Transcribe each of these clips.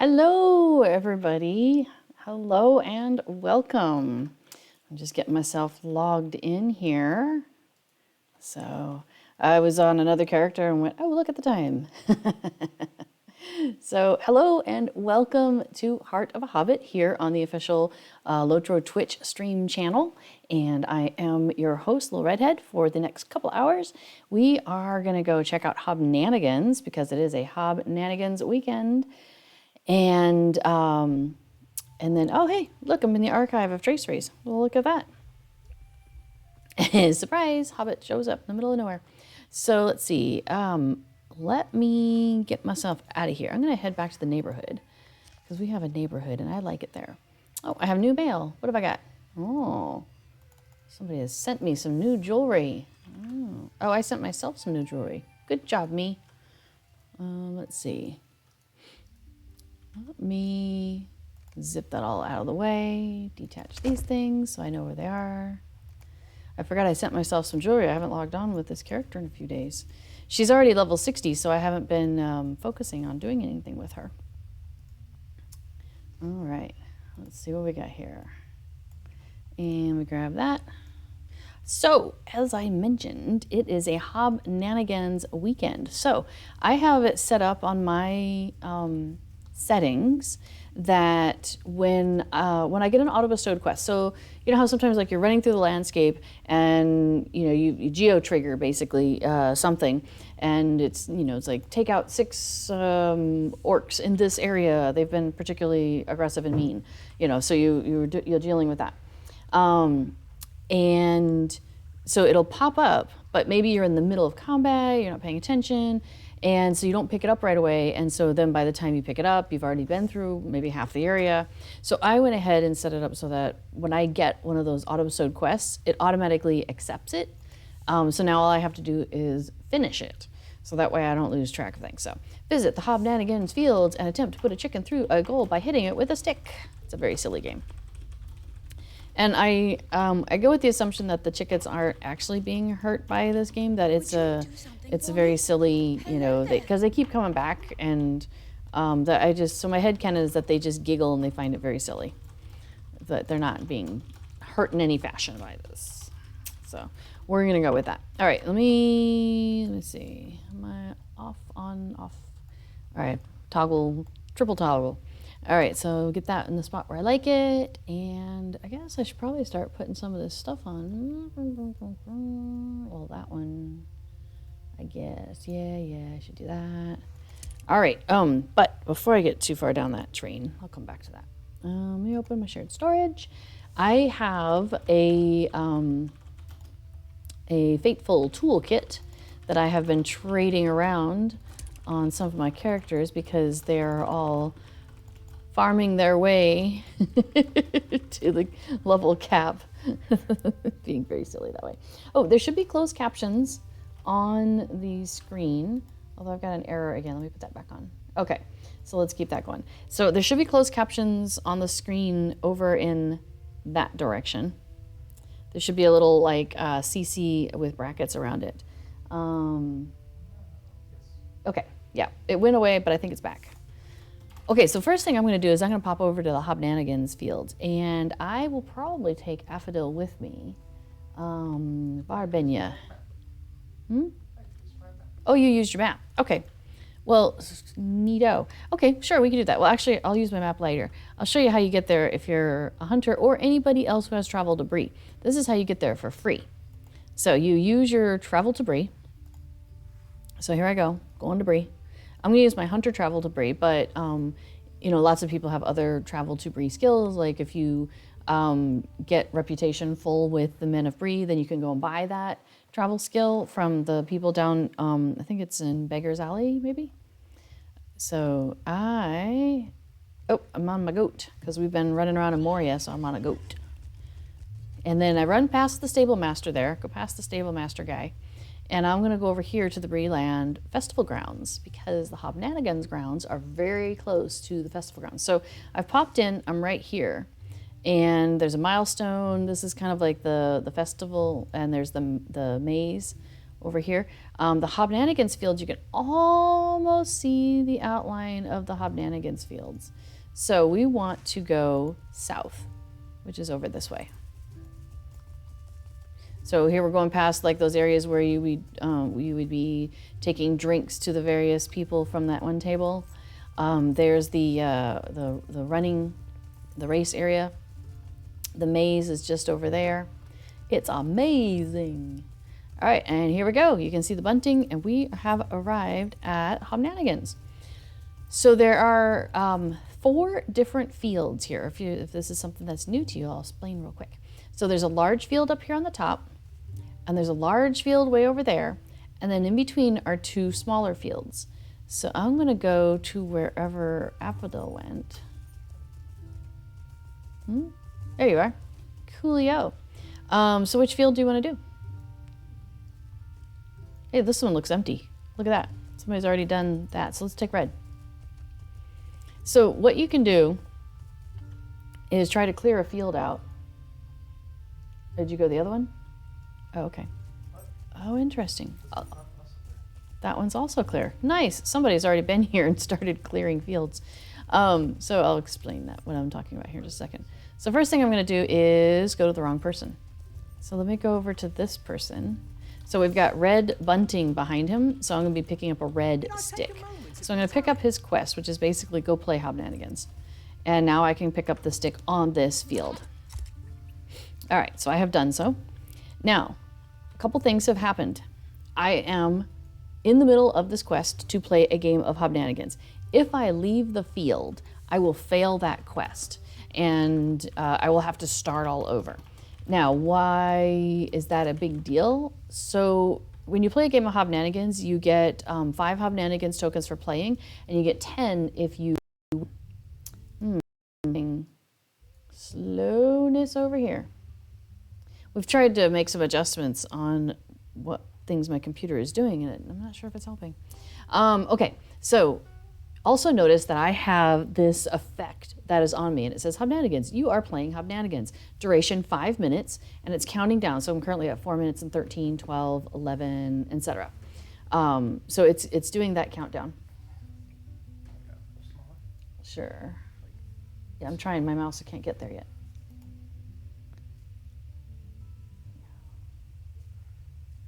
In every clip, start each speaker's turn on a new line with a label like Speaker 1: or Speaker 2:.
Speaker 1: Hello, everybody. Hello and welcome. I'm just getting myself logged in here. So I was on another character and went, oh, look at the time. So hello and welcome to Heart of a Hobbit here on the official Lotro Twitch stream channel. And I am your host, Little Redhead, for the next couple hours. We are going to go check out Hobnanigans because it is a Hobnanigans weekend. And then, oh, hey, look, I'm in the archive of Traceries. Well, look at that. Surprise, Hobbit shows up in the middle of nowhere. So let's see. Let me get myself out of here. I'm going to head back to the neighborhood because we have a neighborhood and I like it there. Oh, I have new mail. What have I got? Oh, somebody has sent me some new jewelry. Oh, I sent myself some new jewelry. Good job, me. Let's see. Let me zip that all out of the way, detach these things so I know where they are. I forgot I sent myself some jewelry. I haven't logged on with this character in a few days. She's already level 60, so I haven't been focusing on doing anything with her. All right, let's see what we got here. And we grab that. So, as I mentioned, it is a Hobnanigans weekend. So, I have it set up on my settings that when I get an auto-bestowed quest, so you know how sometimes like you're running through the landscape and you geo-trigger basically something, and it's it's like take out 6 orcs in this area. They've been particularly aggressive and mean, so you're dealing with that, and so it'll pop up, but maybe you're in the middle of combat, you're not paying attention. And so you don't pick it up right away. And so then by the time you pick it up, you've already been through maybe half the area. So I went ahead and set it up so that when I get one of those auto-bestowed quests, it automatically accepts it. So now all I have to do is finish it. So that way I don't lose track of things. So visit the Hobnanigans fields and attempt to put a chicken through a goal by hitting it with a stick. It's a very silly game. And I go with the assumption that the chickens aren't actually being hurt by this game, that it's a very silly, because they keep coming back, and so my headcanon is that they just giggle and they find it very silly, that they're not being hurt in any fashion by this. So we're gonna go with that. All right, let me see. Am I off, on, off? All right, toggle, triple toggle. All right, so get that in the spot where I like it, and I guess I should probably start putting some of this stuff on. Well, that one, I guess, yeah, I should do that. All right, but before I get too far down that train, I'll come back to that. Let me open my shared storage. I have a Fateful toolkit that I have been trading around on some of my characters because they're all farming their way to the level cap. Being very silly that way. Oh, there should be closed captions on the screen, although I've got an error again. Let me put that back on. Okay, so let's keep that going. So there should be closed captions on the screen over in that direction. There should be a little like CC with brackets around it. Okay, yeah, it went away, but I think it's back. Okay, so first thing I'm going to do is I'm going to pop over to the Hobnanigans field, and I will probably take Affodil with me. Barbenya. Oh, you used your map. Okay. Well, neato. Okay, sure, we can do that. Well, actually, I'll use my map later. I'll show you how you get there if you're a hunter or anybody else who has travel debris. This is how you get there for free. So you use your travel debris. So here I go, going debris. I'm going to use my hunter travel debris, but lots of people have other travel debris skills. Like if you get reputation full with the Men of Bree, then you can go and buy that travel skill from the people down, I think it's in Beggar's Alley, maybe? So I'm on my goat, because we've been running around in Moria, so I'm on a goat. And then I run past the stable master there, go past the stable master guy, and I'm going to go over here to the Breeland Festival Grounds because the Hobnanigans grounds are very close to the festival grounds. So I've popped in, I'm right here, and there's a milestone. This is kind of like the festival, and there's the maze over here. The Hobnanigans fields, you can almost see the outline of the Hobnanigans fields. So we want to go south, which is over this way. So here we're going past like those areas where you would be taking drinks to the various people from that one table. There's the race area. The maze is just over there. It's amazing. All right, and here we go. You can see the bunting, and we have arrived at Hobnanigans. So there are 4 different fields here. If this is something that's new to you, I'll explain real quick. So there's a large field up here on the top, and there's a large field way over there, and then in between are 2 smaller fields. So I'm gonna go to wherever Apodil went. There you are. Coolio. So which field do you want to do? Hey, this one looks empty. Look at that. Somebody's already done that. So let's take red. So what you can do is try to clear a field out. Did you go the other one? Oh, okay. Oh, interesting. That one's also clear. Nice. Somebody's already been here and started clearing fields. So I'll explain that, what I'm talking about here in just a second. So first thing I'm going to do is go to the wrong person. So let me go over to this person. So we've got red bunting behind him, so I'm going to be picking up a red stick. So I'm going to pick up his quest, which is basically go play Hobnanigans. And now I can pick up the stick on this field. All right, so I have done so. Now, a couple things have happened. I am in the middle of this quest to play a game of Hobnanigans. If I leave the field, I will fail that quest, and I will have to start all over. Now, why is that a big deal? So when you play a game of Hobnanigans, you get 5 Hobnanigans tokens for playing, and you get 10 if you... Slowness over here. We've tried to make some adjustments on what things my computer is doing, and I'm not sure if it's helping. Okay, so also notice that I have this effect that is on me, and it says Hobnanigans. You are playing Hobnanigans. Duration 5 minutes, and it's counting down. So I'm currently at 4 minutes and 13, 12, 11, etc. So it's doing that countdown. Sure. Yeah, I'm trying. My mouse, I can't get there yet.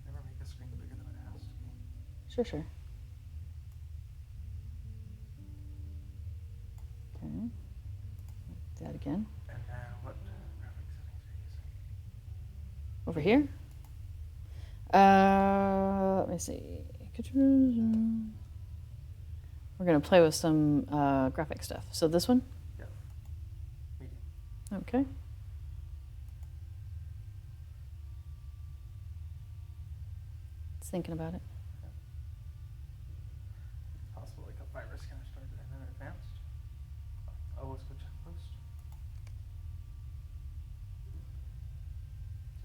Speaker 2: Never make a screen bigger than it has to be.
Speaker 1: Sure, sure. Okay. Do that again.
Speaker 2: And what graphic settings are you using?
Speaker 1: Over here. Let me see. We're going to play with some graphic stuff. So this one?
Speaker 2: Yeah. Medium.
Speaker 1: Okay. It's thinking about it.
Speaker 2: Possible like a virus kind of started and then advanced. Oh, let's go checklist.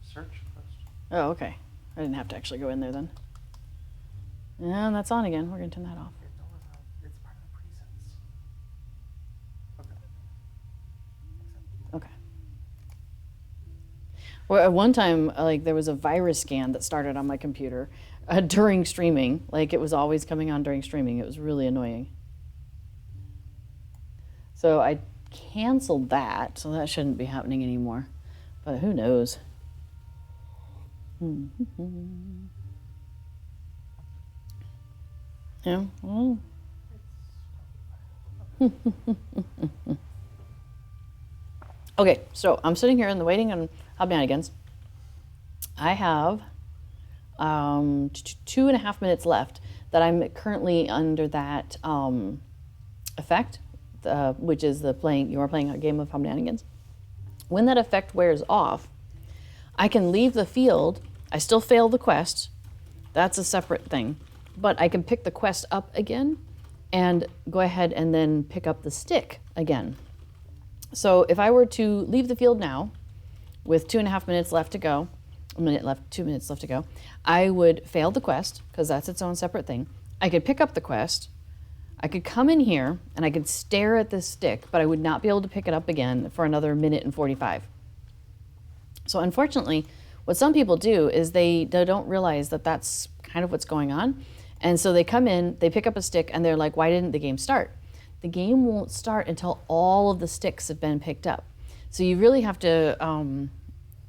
Speaker 2: Search first.
Speaker 1: Oh, okay. I didn't have to actually go in there then. And that's on again. We're going to turn that off.
Speaker 2: It's part of the presets. Okay.
Speaker 1: Okay. Well, at one time, like there was a virus scan that started on my computer during streaming. Like it was always coming on during streaming. It was really annoying. So I canceled that, so that shouldn't be happening anymore. But who knows? Yeah. Well. Okay, so I'm sitting here in the waiting on Hobnanigans. I have 2.5 minutes left that I'm currently under that effect, which is you are playing a game of Hobnanigans. When that effect wears off, I can leave the field. I still fail the quest. That's a separate thing. But I can pick the quest up again and go ahead and then pick up the stick again. So if I were to leave the field now with 2.5 minutes left to go, 2 minutes left to go, I would fail the quest because that's its own separate thing. I could pick up the quest. I could come in here and I could stare at this stick, but I would not be able to pick it up again for another 1:45 minutes. So unfortunately, what some people do is they don't realize that that's kind of what's going on. And so they come in, they pick up a stick, and they're like, why didn't the game start? The game won't start until all of the sticks have been picked up. So you really have to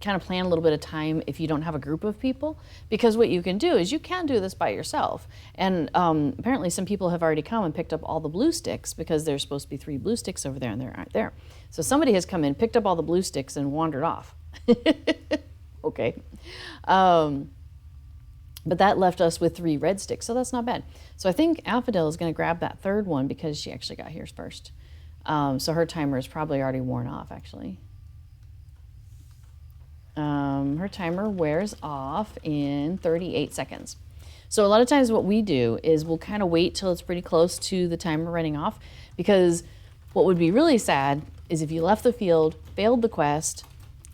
Speaker 1: kind of plan a little bit of time if you don't have a group of people, because what you can do is you can do this by yourself. And apparently some people have already come and picked up all the blue sticks, because there's supposed to be 3 blue sticks over there and there aren't there. So somebody has come in, picked up all the blue sticks and wandered off. Okay. But that left us with 3 red sticks, so that's not bad. So I think Affidel is going to grab that 3rd one because she actually got here first. So her timer is probably already worn off, actually. Her timer wears off in 38 seconds. So a lot of times what we do is we'll kind of wait till it's pretty close to the timer running off, because what would be really sad is if you left the field, failed the quest,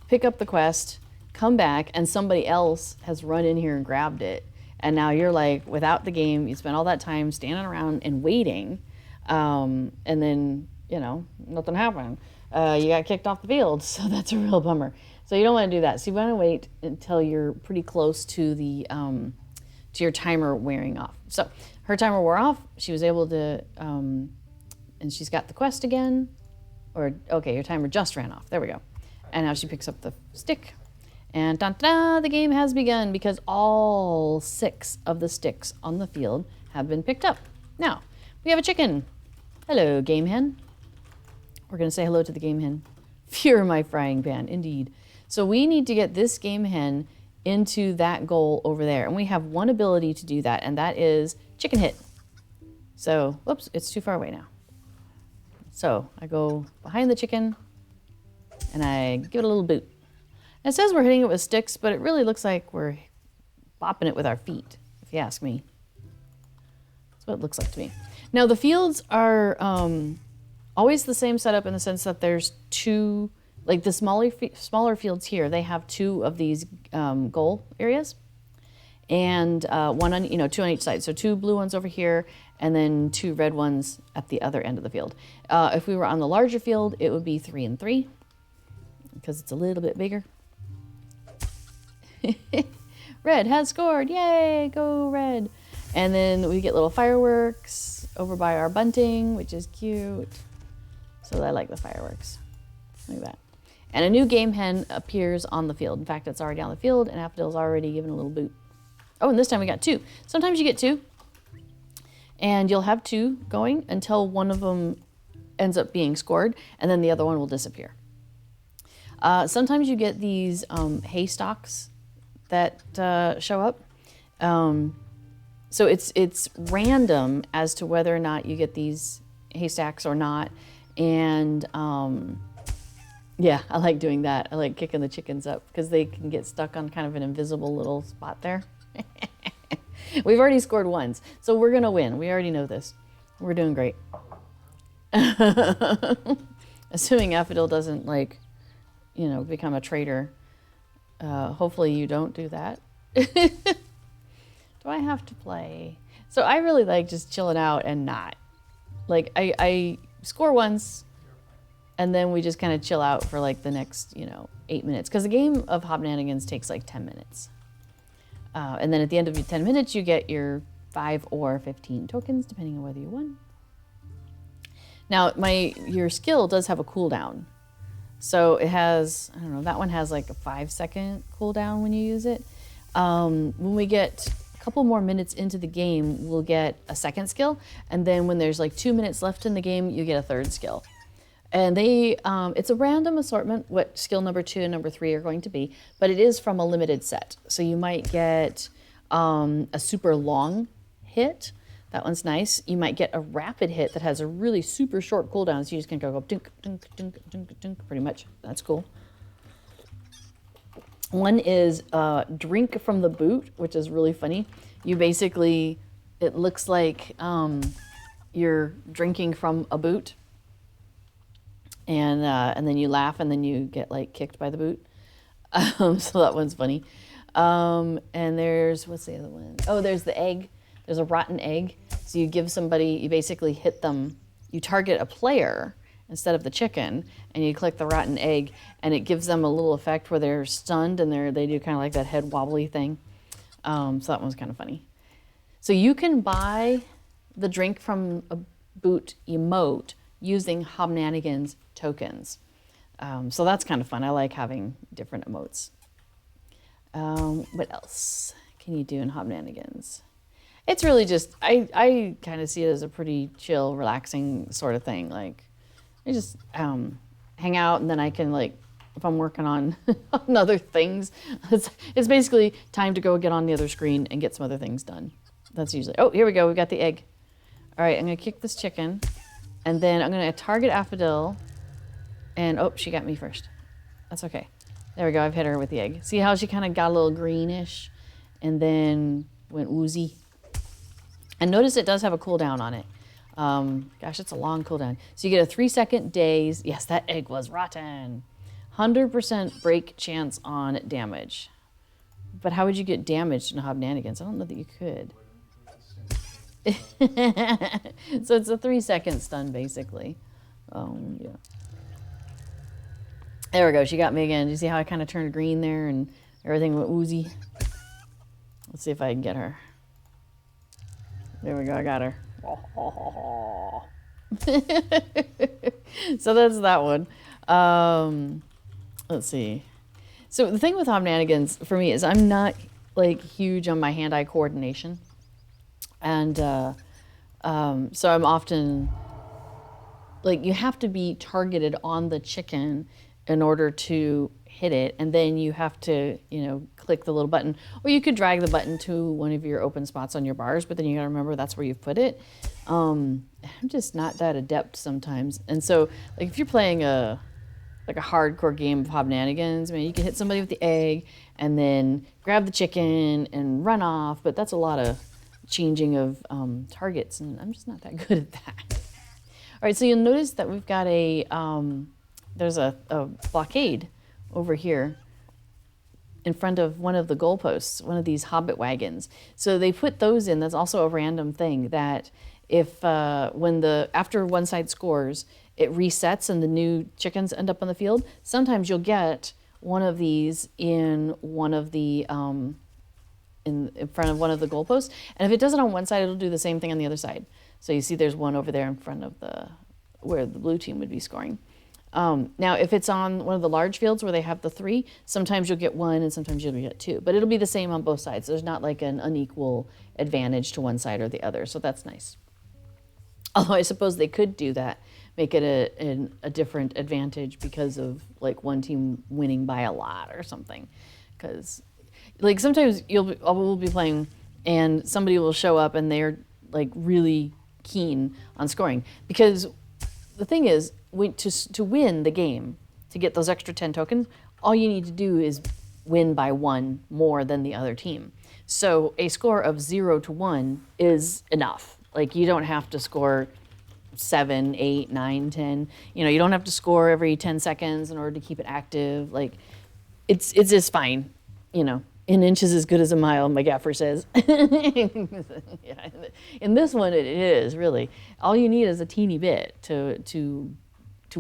Speaker 1: pick up the quest, come back, and somebody else has run in here and grabbed it. And now you're like without the game, you spent all that time standing around and waiting, and then, you know, nothing happened. You got kicked off the field, so that's a real bummer. So you don't want to do that. So you want to wait until you're pretty close to the to your timer wearing off. So her timer wore off. She was able to, and she's got the quest again. Or okay, your timer just ran off. There we go. And now she picks up the stick, and da-da, the game has begun, because all 6 of the sticks on the field have been picked up. Now we have a chicken. Hello, game hen. We're going to say hello to the game hen. Fear my frying pan, indeed. So we need to get this game hen into that goal over there. And we have one ability to do that, and that is chicken hit. So, whoops, it's too far away now. So I go behind the chicken, and I give it a little boot. And it says we're hitting it with sticks, but it really looks like we're bopping it with our feet, if you ask me. That's what it looks like to me. Now, the fields are always the same setup in the sense that there's 2, like the smaller fields here, they have 2 of these goal areas, and 2 on each side. So 2 blue ones over here, and then 2 red ones at the other end of the field. If we were on the larger field, it would be 3 and 3, because it's a little bit bigger. Red has scored, yay, go red. And then we get little fireworks over by our bunting, which is cute. So I like the fireworks. Look at that. And a new game hen appears on the field. In fact, it's already on the field, and Affidil's already given a little boot. Oh, and this time we got 2. Sometimes you get 2, and you'll have 2 going until one of them ends up being scored, and then the other one will disappear. Sometimes you get these hay stalks that show up. So it's random as to whether or not you get these haystacks or not. And yeah, I like doing that. I like kicking the chickens up because they can get stuck on kind of an invisible little spot there. We've already scored once, so we're gonna win. We already know this. We're doing great. Assuming Affidil doesn't become a traitor. Hopefully you don't do that. Do I have to play? So I really like just chilling out and not. Like I score once, and then we just kind of chill out for like the next, 8 minutes. Because the game of Hobnanigans takes like 10 minutes. And then at the end of your 10 minutes, you get your 5 or 15 tokens, depending on whether you won. Now, your skill does have a cooldown. So it has, I don't know, that one has like a 5-second cooldown when you use it. When we get a couple more minutes into the game, we'll get a second skill. And then when there's like 2 minutes left in the game, you get a third skill. And it's a random assortment, what skill number 2 and number 3 are going to be, but it is from a limited set. So you might get a super long hit. That one's nice. You might get a rapid hit that has a really super short cooldown. So you just can go dunk, dunk, dunk, dunk, dunk, pretty much. That's cool. One is drink from the boot, which is really funny. You basically, it looks like you're drinking from a boot. And then you laugh, and then you get like kicked by the boot. So that one's funny. And there's, what's the other one? Oh, there's the egg. There's a rotten egg. So you give somebody, you basically hit them, you target a player instead of the chicken, and you click the rotten egg, and it gives them a little effect where they're stunned, and they do kind of like that head wobbly thing. So that one's kind of funny. So you can buy the drink from a boot emote using Hobnanigans tokens. So that's kind of fun. I like having different emotes. What else can you do in Hobnanigans? It's really just, I kind of see it as a pretty chill, relaxing sort of thing. Like, I just hang out, and then I can, like, if I'm working on, on other things, it's basically time to go get on the other screen and get some other things done. That's usually, oh, here we go, we got the egg. All right, I'm gonna kick this chicken, and then I'm gonna target Affodil, and oh, she got me first. That's okay. There we go, I've hit her with the egg. See how she kind of got a little greenish, and then went woozy. And notice it does have a cooldown on it. Gosh, it's a long cooldown. So you get a 3-second daze. Yes, that egg was rotten. 100% break chance on damage. But how would you get damaged in Hobnanigans? I don't know that you could. So it's a 3-second stun, basically. Yeah. There we go. She got me again. Do you see how I kind of turned green there and everything went woozy? Let's see if I can get her. There we go. I got her. So that's that one. Let's see. So the thing with Hobnanigans for me is I'm not like huge on my hand-eye coordination, and so I'm often like, you have to be targeted on the chicken in order to hit it, and then you have to, you know, click the little button, or you could drag the button to one of your open spots on your bars, but then you gotta remember that's where you've put it. I'm just not that adept sometimes, and so like if you're playing a hardcore game of Hobnanigans, I mean, you can hit somebody with the egg and then grab the chicken and run off, but that's a lot of changing of targets, and I'm just not that good at that. All right, so you'll notice that we've got a, there's a blockade over here in front of one of the goalposts, one of these Hobbit wagons. So they put those in. That's also a random thing that if after one side scores, it resets and the new chickens end up on the field. Sometimes you'll get one of these in one of the in front of one of the goalposts, and if it does it on one side, it'll do the same thing on the other side. So you see, there's one over there in front of where the blue team would be scoring. Now, if it's on one of the large fields where they have the 3, sometimes you'll get 1 and sometimes you'll get 2. But it'll be the same on both sides. There's not like an unequal advantage to one side or the other. So that's nice. Although I suppose they could do that, make it a different advantage because of like one team winning by a lot or something. Because like sometimes we'll be playing and somebody will show up and they're like really keen on scoring. Because the thing is, to win the game, to get those extra 10 tokens, all you need to do is win by 1 more than the other team. So a score of 0 to 1 is enough. Like, you don't have to score 7, 8, 9, 10. You know, you don't have to score every 10 seconds in order to keep it active. Like, it's just fine. You know, an inch is as good as a mile, my gaffer says. Yeah, in this one, it is really. All you need is a teeny bit to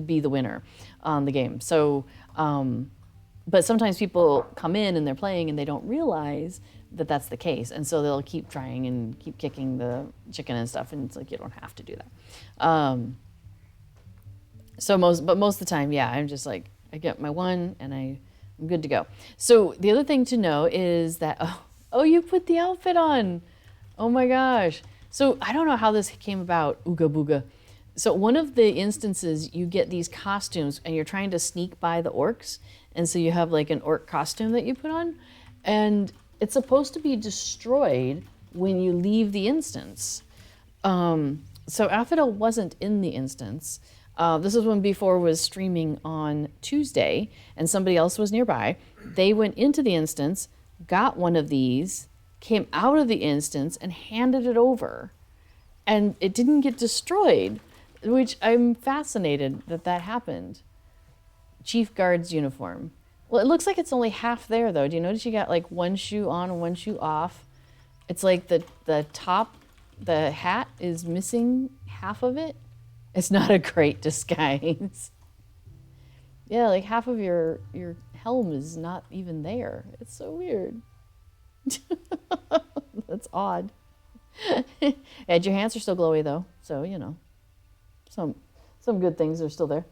Speaker 1: be the winner on the game. So, but sometimes people come in and they're playing and they don't realize that that's the case, and so they'll keep trying and keep kicking the chicken and stuff, and it's like, you don't have to do that. So most of the time, yeah, I'm just like, I get my 1 and I'm good to go. So the other thing to know is that, oh, you put the outfit on. Oh my gosh. So I don't know how this came about, ooga booga. So one of the instances, you get these costumes and you're trying to sneak by the orcs, and so you have like an orc costume that you put on, and it's supposed to be destroyed when you leave the instance. So Affodil wasn't in the instance. This is when B4 was streaming on Tuesday and somebody else was nearby. They went into the instance, got one of these, came out of the instance and handed it over. And it didn't get destroyed, which I'm fascinated that happened. Chief Guard's uniform. Well, it looks like it's only half there, though. Do you notice you got like one shoe on and one shoe off? It's like the top, the hat is missing half of it. It's not a great disguise. Yeah, like half of your helm is not even there. It's so weird. That's odd. And your hands are still glowy though, so you know, some good things are still there.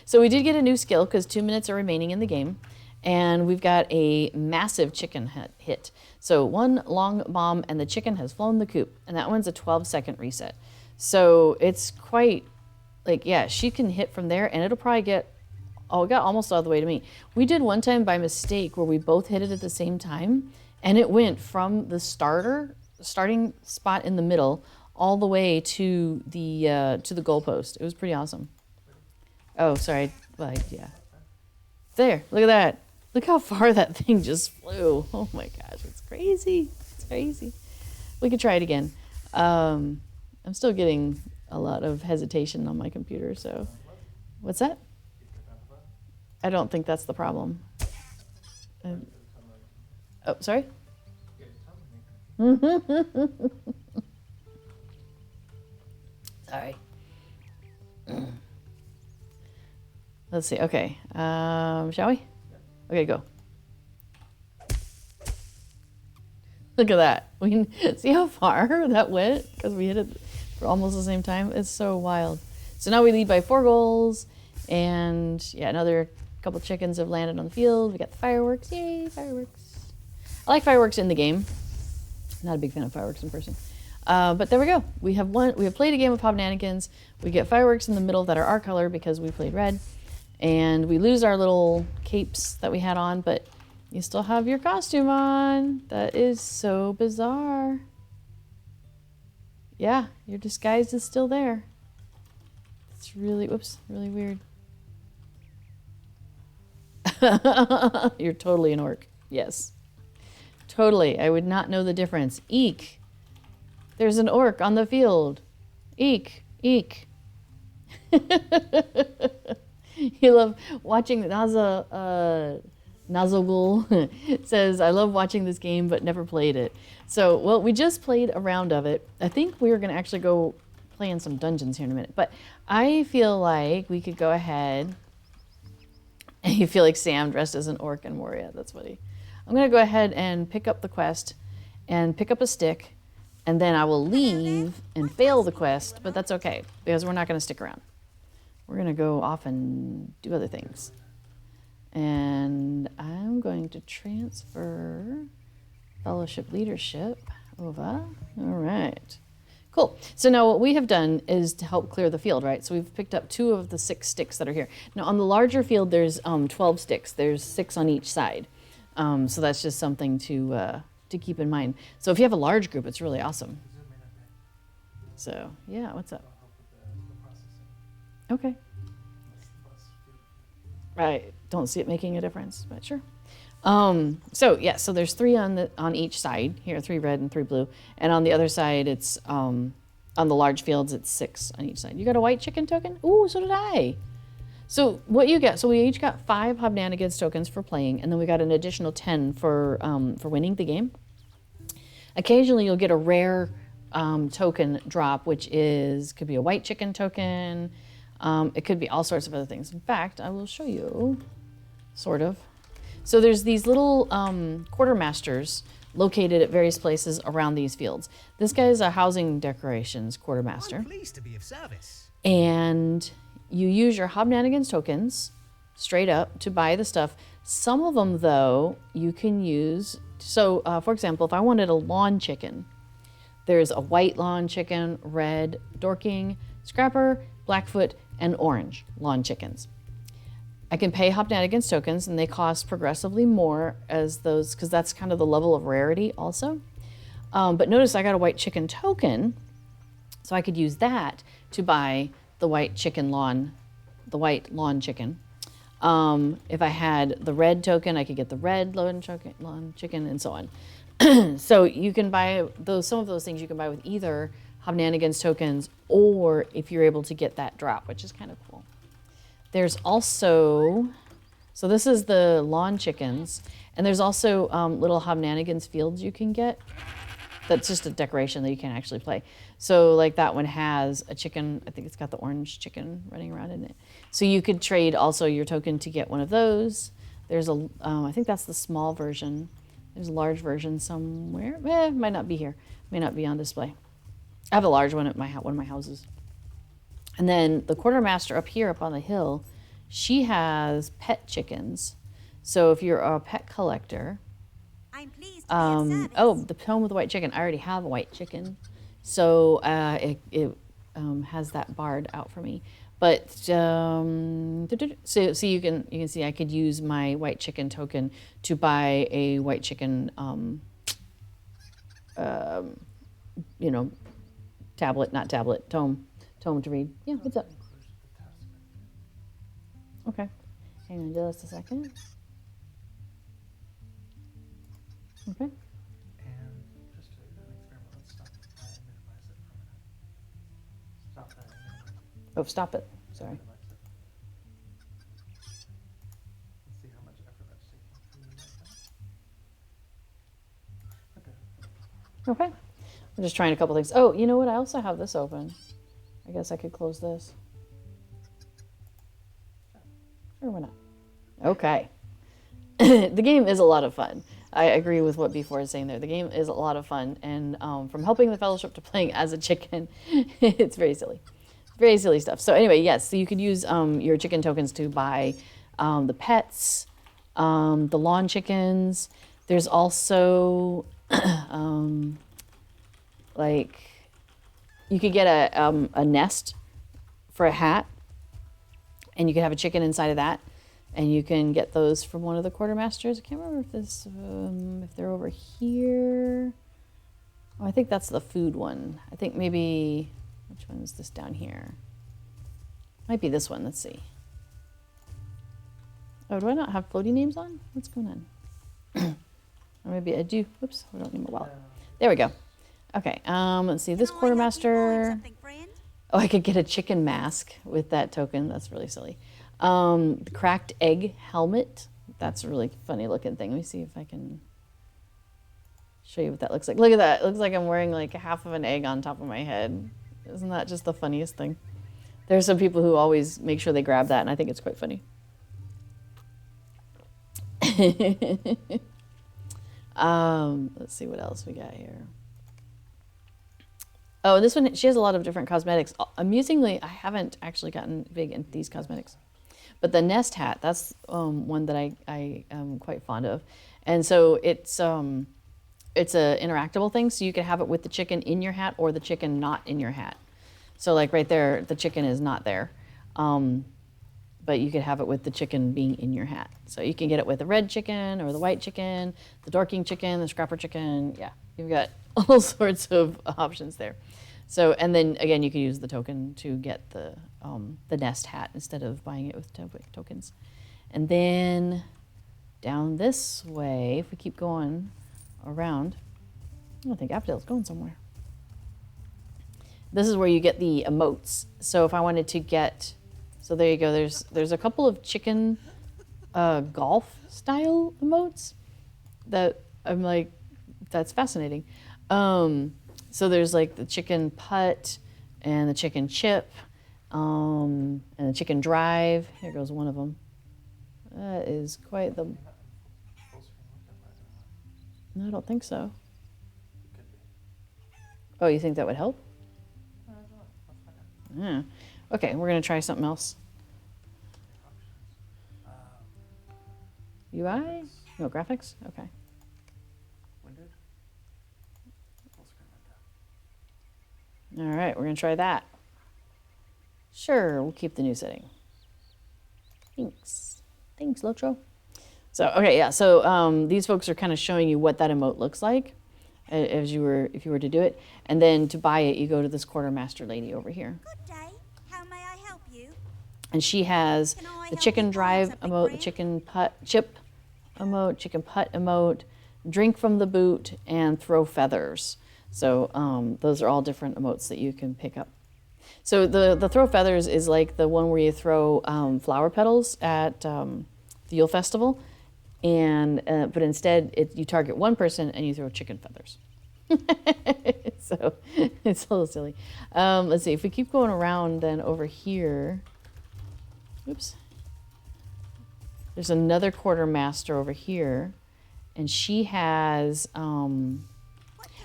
Speaker 1: So we did get a new skill because 2 minutes are remaining in the game, and we've got a massive chicken hit. So 1 long bomb and the chicken has flown the coop, and that one's a 12-second reset. So it's quite like, yeah, she can hit from there, and it'll probably get, oh, it got almost all the way to me. We did one time by mistake where we both hit it at the same time, and it went from the starting spot in the middle all the way to the goalpost. It was pretty awesome. Oh, sorry. Yeah. There, look at that. Look how far that thing just flew. Oh my gosh, it's crazy. It's crazy. We could try it again. I'm still getting a lot of hesitation on my computer, so. What's that? I don't think that's the problem. Oh, sorry? Sorry. Let's see. Okay. Shall we? Okay, go. Look at that. We see how far that went because we hit it for almost the same time. It's so wild. So now we lead by 4 goals, and yeah, another couple chickens have landed on the field. We got the fireworks. Yay, fireworks! I like fireworks in the game. Not a big fan of fireworks in person. But there we go. We have played a game of Hobnanigans. We get fireworks in the middle that are our color because we played red. And we lose our little capes that we had on, but you still have your costume on. That is so bizarre. Yeah, your disguise is still there. It's really, whoops, really weird. You're totally an orc. Yes. Totally. I would not know the difference. Eek. There's an orc on the field. Eek. Eek. You love watching Nazagul says, I love watching this game but never played it. So, well, we just played a round of it. I think we were going to actually go play in some dungeons here in a minute. But I feel like we could go ahead. And you feel like Sam dressed as an orc in Moria. That's funny. I'm going to go ahead and pick up the quest and pick up a stick. And then I will leave and fail the quest. But that's okay because we're not going to stick around. We're going to go off and do other things. And I'm going to transfer fellowship leadership over. All right. Cool. So now what we have done is to help clear the field, right? So we've picked up 2 of the 6 sticks that are here. Now on the larger field, there's 12 sticks. There's 6 on each side. So that's just something to keep in mind. So if you have a large group, it's really awesome. So yeah, what's up? Okay. I don't see it making a difference, but sure. So yeah, so there's 3 on each side here, 3 red and 3 blue, and on the other side it's on the large fields it's 6 on each side. You got a white chicken token? Ooh, so did I. So what you get? So we each got 5 Hobnanigans tokens for playing, and then we got an additional 10 for winning the game. Occasionally you'll get a rare token drop, which could be a white chicken token. It could be all sorts of other things. In fact, I will show you, sort of. So there's these little quartermasters located at various places around these fields. This guy is a housing decorations quartermaster.
Speaker 3: I'm pleased to be of service.
Speaker 1: And you use your Hobnanigans tokens straight up to buy the stuff. Some of them, though, you can use. So, for example, if I wanted a lawn chicken, there's a white lawn chicken, red Dorking, Scrapper, Blackfoot, and orange lawn chickens. I can pay Hobnanigans tokens, and they cost progressively more as those, because that's kind of the level of rarity also. But notice I got a white chicken token, so I could use that to buy the white lawn chicken. If I had the red token, I could get the red lawn chicken, and so on. So you can buy some of those things you can buy with either Hobnanigans tokens, or if you're able to get that drop, which is kind of cool. There's also, so this is the lawn chickens, and there's also little Hobnanigans fields you can get. That's just a decoration that you can't actually play. So like that one has a chicken, I think it's got the orange chicken running around in it. So you could trade also your token to get one of those. There's I think that's the small version. There's a large version somewhere. Might not be here. May not be on display. I have a large one at one of my houses. And then the quartermaster up here, up on the hill, she has pet chickens. So if you're a pet collector,
Speaker 3: I'm pleased to be of service.
Speaker 1: oh, the home with the white chicken. I already have a white chicken, so it has that barred out for me. But so you can see I could use my white chicken token to buy a white chicken tablet, not tablet, tome to read. Yeah, what's up? Okay, hang on just a second. Okay.
Speaker 2: And just to do an experiment, let's stop it. I minimize it for a minute. Stop that. Minimize it.
Speaker 1: Oh, stop it. Sorry.
Speaker 2: Minimize it. Let's see how much effort that's taking for you right now. Okay.
Speaker 1: Okay. I'm just trying a couple things. Oh, you know what? I also have this open. I guess I could close this. Sure, why not? Okay. The game is a lot of fun. I agree with what B4 is saying there. The game is a lot of fun. And from helping the Fellowship to playing as a chicken, it's very silly. Very silly stuff. So anyway, yes, so you could use your chicken tokens to buy the pets, the lawn chickens. There's also like you could get a nest for a hat, and you could have a chicken inside of that, and you can get those from one of the quartermasters. I can't remember if this if they're over here. Oh, I think that's the food one. I think maybe which one is this down here? Might be this one. Let's see. Oh, do I not have floating names on? What's going on? Or maybe I do. Whoops, I don't need my wallet. There we go. Okay, let's see. This
Speaker 3: Can I help you find
Speaker 1: quartermaster.
Speaker 3: something, friend?
Speaker 1: Oh, I could get a chicken mask with that token. That's really silly. The cracked egg helmet. That's a really funny looking thing. Let me see if I can show you what that looks like. Look at that. It looks like I'm wearing like half of an egg on top of my head. Isn't that just the funniest thing? There's some people who always make sure they grab that, and I think it's quite funny. Let's see what else we got here. Oh, this one, she has a lot of different cosmetics. Amusingly, I haven't actually gotten big into these cosmetics. But the nest hat, that's one that I am quite fond of. And so it's a interactable thing, so you can have it with the chicken in your hat or the chicken not in your hat. So like right there, the chicken is not there. But you could have it with the chicken being in your hat. So you can get it with the red chicken or the white chicken, the dorking chicken, the scrapper chicken. Yeah, you've got all sorts of options there. So, and then again, you can use the token to get the nest hat instead of buying it with tokens. And then down this way, if we keep going around, I don't think Abdale's going somewhere. This is where you get the emotes. So if I wanted to get, so there you go. There's a couple of chicken golf style emotes that I'm like, that's fascinating. So there's like the chicken putt and the chicken chip and the chicken drive. Here goes one of them. That is quite the. No, I don't think so. Oh, you think that would help? Yeah. Okay, we're gonna try something else. UI? No, graphics? Okay. All right, we're gonna try that. Sure, we'll keep the new setting. Thanks. Thanks, Lotro. So, okay, yeah, so these folks are kind of showing you what that emote looks like if you were to do it. And then to buy it, you go to this quartermaster lady over here.
Speaker 3: Good day. How may I help you?
Speaker 1: And she has
Speaker 3: Can I
Speaker 1: the
Speaker 3: help
Speaker 1: chicken
Speaker 3: you find
Speaker 1: drive
Speaker 3: something,
Speaker 1: emote, the
Speaker 3: friend?
Speaker 1: chicken putt chip emote, chicken putt emote, drink from the boot, and throw feathers. So those are all different emotes that you can pick up. So the throw feathers is like the one where you throw flower petals at the Yule Festival, and but instead you target one person and you throw chicken feathers. So it's a little silly. Let's see, if we keep going around then over here, oops, there's another quartermaster over here, and she has
Speaker 3: What can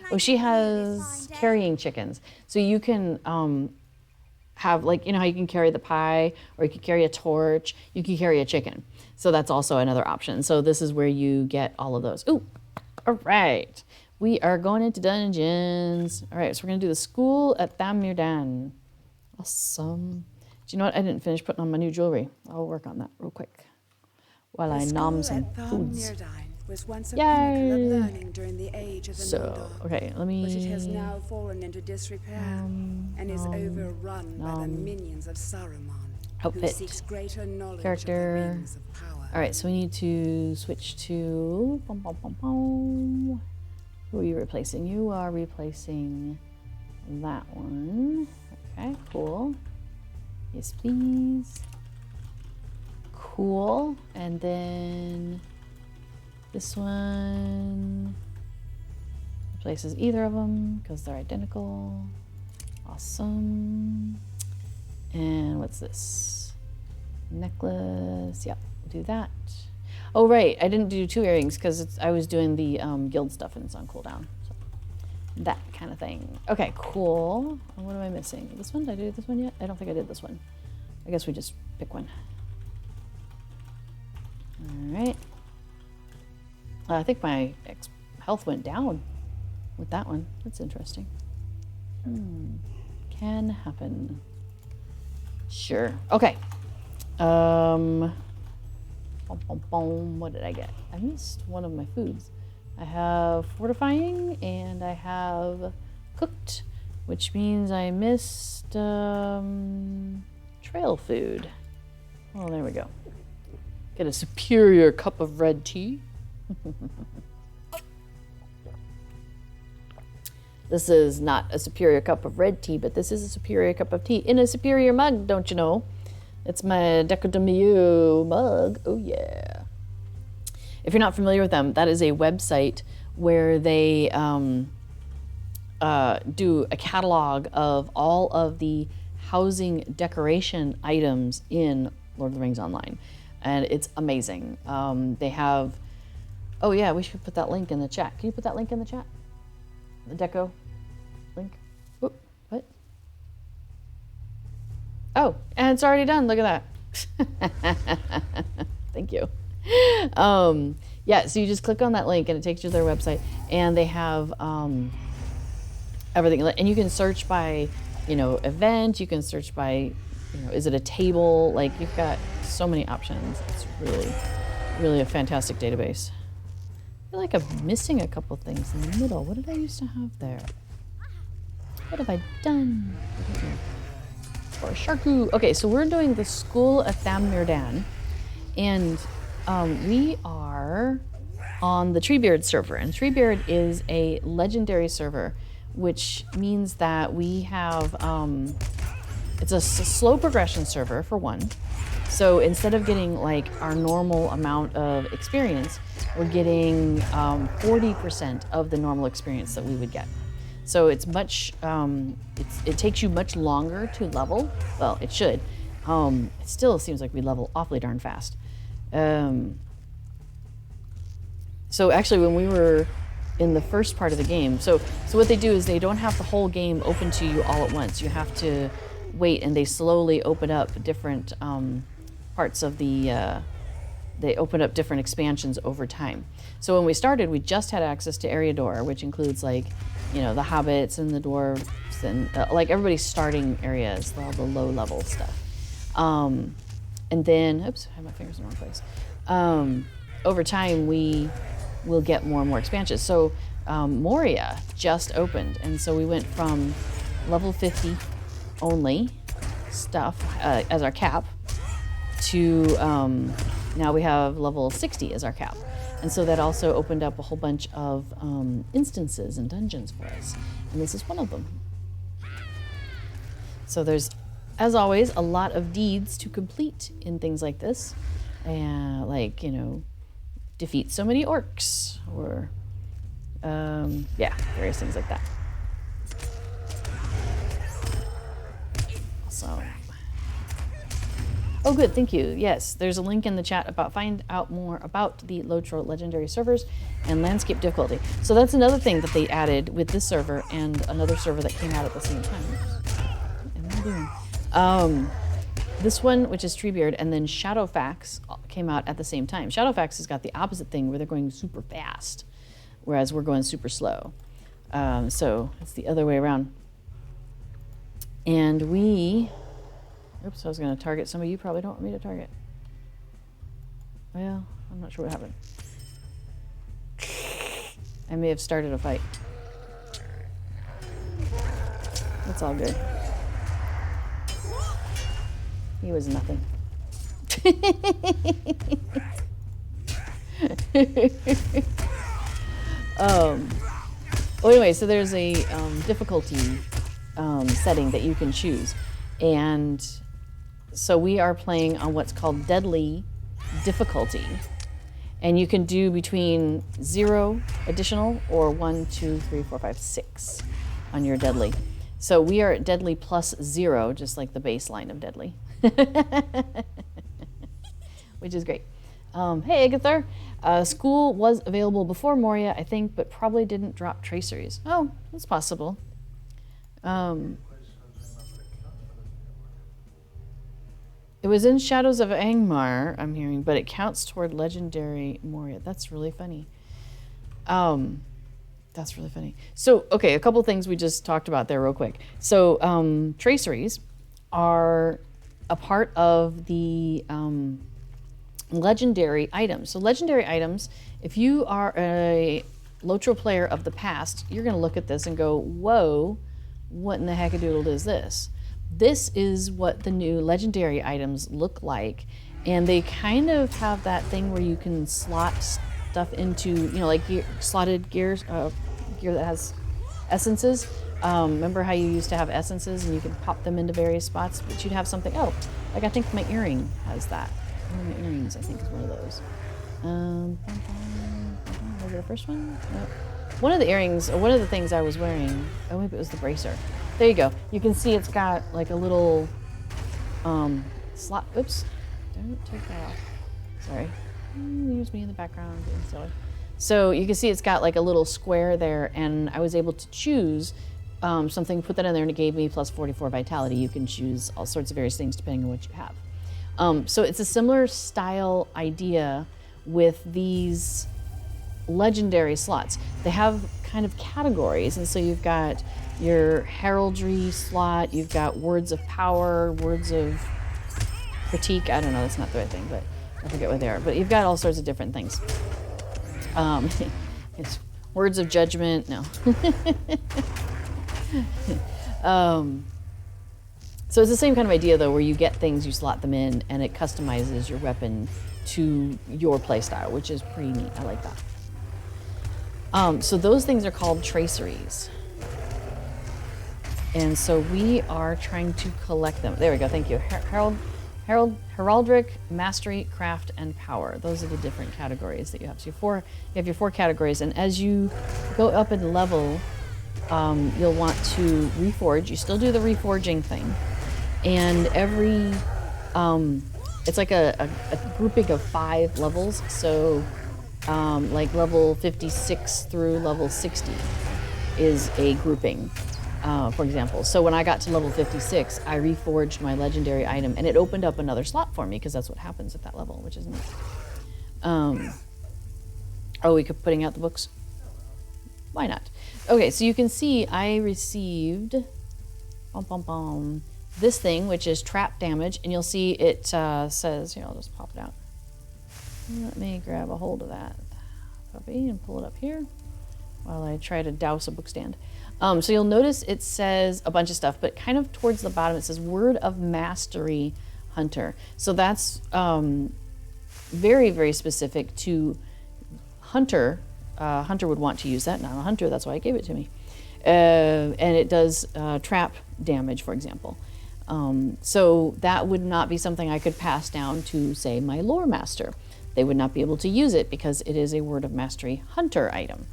Speaker 3: I
Speaker 1: oh,
Speaker 3: do
Speaker 1: she
Speaker 3: for you this
Speaker 1: has
Speaker 3: fine day?
Speaker 1: carrying chickens. So you can have, like, you know how you can carry the pie, or you can carry a torch, you can carry a chicken. So that's also another option. So this is where you get all of those. Ooh, all right. We are going into dungeons. All right, so we're gonna do the school at Thammirdan. Awesome. Do you know what? I didn't finish putting on my new jewelry. I'll work on that real quick while I nom some foods.
Speaker 4: Was once a
Speaker 1: Yay.
Speaker 4: pinnacle of learning during the age of the
Speaker 1: So,
Speaker 4: Noldor,
Speaker 1: okay, let me...
Speaker 4: but it has now fallen into disrepair and is overrun by the minions of Saruman, who
Speaker 1: Outfit.
Speaker 4: seeks greater knowledge
Speaker 1: Character.
Speaker 4: of the rings of power.
Speaker 1: All right, so we need to switch to... Bum, bum, bum, bum. Who are you replacing? You are replacing that one. Okay, cool. Yes, please. Cool. And then this one replaces either of them because they're identical. Awesome. And what's this? Necklace. Yep, do that. Oh, right. I didn't do 2 earrings because I was doing the guild stuff and it's on cooldown. So that kind of thing. Okay, cool. And what am I missing? This one? Did I do this one yet? I don't think I did this one. I guess we just pick one. All right. I think my health went down with that one. That's interesting. Can happen. Sure. Okay. What did I get? I missed one of my foods. I have fortifying and I have cooked, which means I missed trail food. Oh, there we go. Get a superior cup of red tea. This is not a superior cup of red tea, but this is a superior cup of tea in a superior mug, don't you know? It's my Deco de Mieux mug. Oh, yeah. If you're not familiar with them, that is a website where they do a catalog of all of the housing decoration items in Lord of the Rings Online. And it's amazing. They have... Oh, yeah, we should put that link in the chat. Can you put that link in the chat? The deco link? Oop, what? Oh, and it's already done. Look at that. Thank you. Yeah, so you just click on that link and it takes you to their website, and they have everything. And you can search by, event. You can search by, is it a table? Like, you've got so many options. It's really, really a fantastic database. I feel like I'm missing a couple things in the middle. What did I used to have there? What have I done? Or Sharku. Okay, so we're doing the school at Thammirdan, and we are on the Treebeard server. And Treebeard is a legendary server, which means that we have, it's a slow progression server for one. So instead of getting like our normal amount of experience, we're getting 40% of the normal experience that we would get. So it's much, it takes you much longer to level. Well, it should. It still seems like we level awfully darn fast. So actually when we were in the first part of the game, so what they do is they don't have the whole game open to you all at once. You have to wait, and they slowly open up different parts of the, they open up different expansions over time. So when we started, we just had access to Eriador, which includes like, the hobbits and the dwarves and like everybody's starting areas, all the low level stuff. And then, oops, I have my fingers in the wrong place. Over time, we will get more and more expansions. So Moria just opened, and so we went from level 50 only stuff as our cap to now we have level 60 as our cap. And so that also opened up a whole bunch of instances and dungeons for us. And this is one of them. So there's, as always, a lot of deeds to complete in things like this. Like, defeat so many orcs, or, various things like that. Awesome. Oh, good, thank you. Yes, there's a link in the chat about find out more about the Lotro legendary servers and landscape difficulty. So that's another thing that they added with this server and another server that came out at the same time. What am I doing? This one, which is Treebeard, and then Shadowfax came out at the same time. Shadowfax has got the opposite thing where they're going super fast, whereas we're going super slow. So it's the other way around. And we, oops, I was going to target somebody you probably don't want me to target. Well, I'm not sure what happened. I may have started a fight. That's all good. He was nothing. Well, anyway, so there's a difficulty setting that you can choose. And so we are playing on what's called deadly difficulty. And you can do between 0 additional or 1, 2, 3, 4, 5, 6 on your deadly. So we are at deadly plus 0, just like the baseline of deadly. Which is great. Hey, Agatha. School was available before Moria, I think, but probably didn't drop traceries. Oh, that's possible. It was in Shadows of Angmar, I'm hearing, but it counts toward Legendary Moria. That's really funny. That's really funny. So, okay, a couple things we just talked about there real quick. So, traceries are a part of the legendary items. So legendary items, if you are a Lotro player of the past, you're going to look at this and go, whoa, what in the heckadoodle is this? This is what the new legendary items look like. And they kind of have that thing where you can slot stuff into, you know, like slotted gears, gear that has essences. Remember how you used to have essences and you could pop them into various spots, but you'd have something, oh, like I think my earring has that. One of my earrings, I think, is one of those. Was it the first one? No. One of the earrings, or one of the things I was wearing, oh, maybe it was the bracer. There you go. You can see it's got like a little slot. Oops. Don't take that off. Sorry. Use me in the background. Being silly. So you can see it's got like a little square there, and I was able to choose something, put that in there, and it gave me plus 44 vitality. You can choose all sorts of various things depending on what you have. So it's a similar style idea with these legendary slots. They have kind of categories, and so you've got your heraldry slot, you've got words of power, words of critique. I don't know, that's not the right thing, but I forget what they are. But you've got all sorts of different things. It's words of judgment, no. So it's the same kind of idea, though, where you get things, you slot them in, and it customizes your weapon to your playstyle, which is pretty neat. I like that. So those things are called traceries. And so we are trying to collect them. There we go, thank you. Heraldic, Mastery, Craft, and Power. Those are the different categories that you have. So you have your 4 categories, and as you go up in level, you'll want to reforge. You still do the reforging thing. And every, it's like a grouping of 5 levels. So like level 56 through level 60 is a grouping, for example. So when I got to level 56, I reforged my legendary item, and it opened up another slot for me, because that's what happens at that level, which is neat. Oh, we kept putting out the books? Why not? Okay, so you can see I received this thing, which is trap damage, and you'll see it says, here, I'll just pop it out. Let me grab a hold of that puppy and pull it up here while I try to douse a book stand. So you'll notice it says a bunch of stuff, but kind of towards the bottom it says Word of Mastery Hunter. So that's very, very specific to Hunter. Hunter would want to use that. Not a hunter, that's why I gave it to me. And it does trap damage, for example. So that would not be something I could pass down to, say, my lore master. They would not be able to use it because it is a Word of Mastery Hunter item.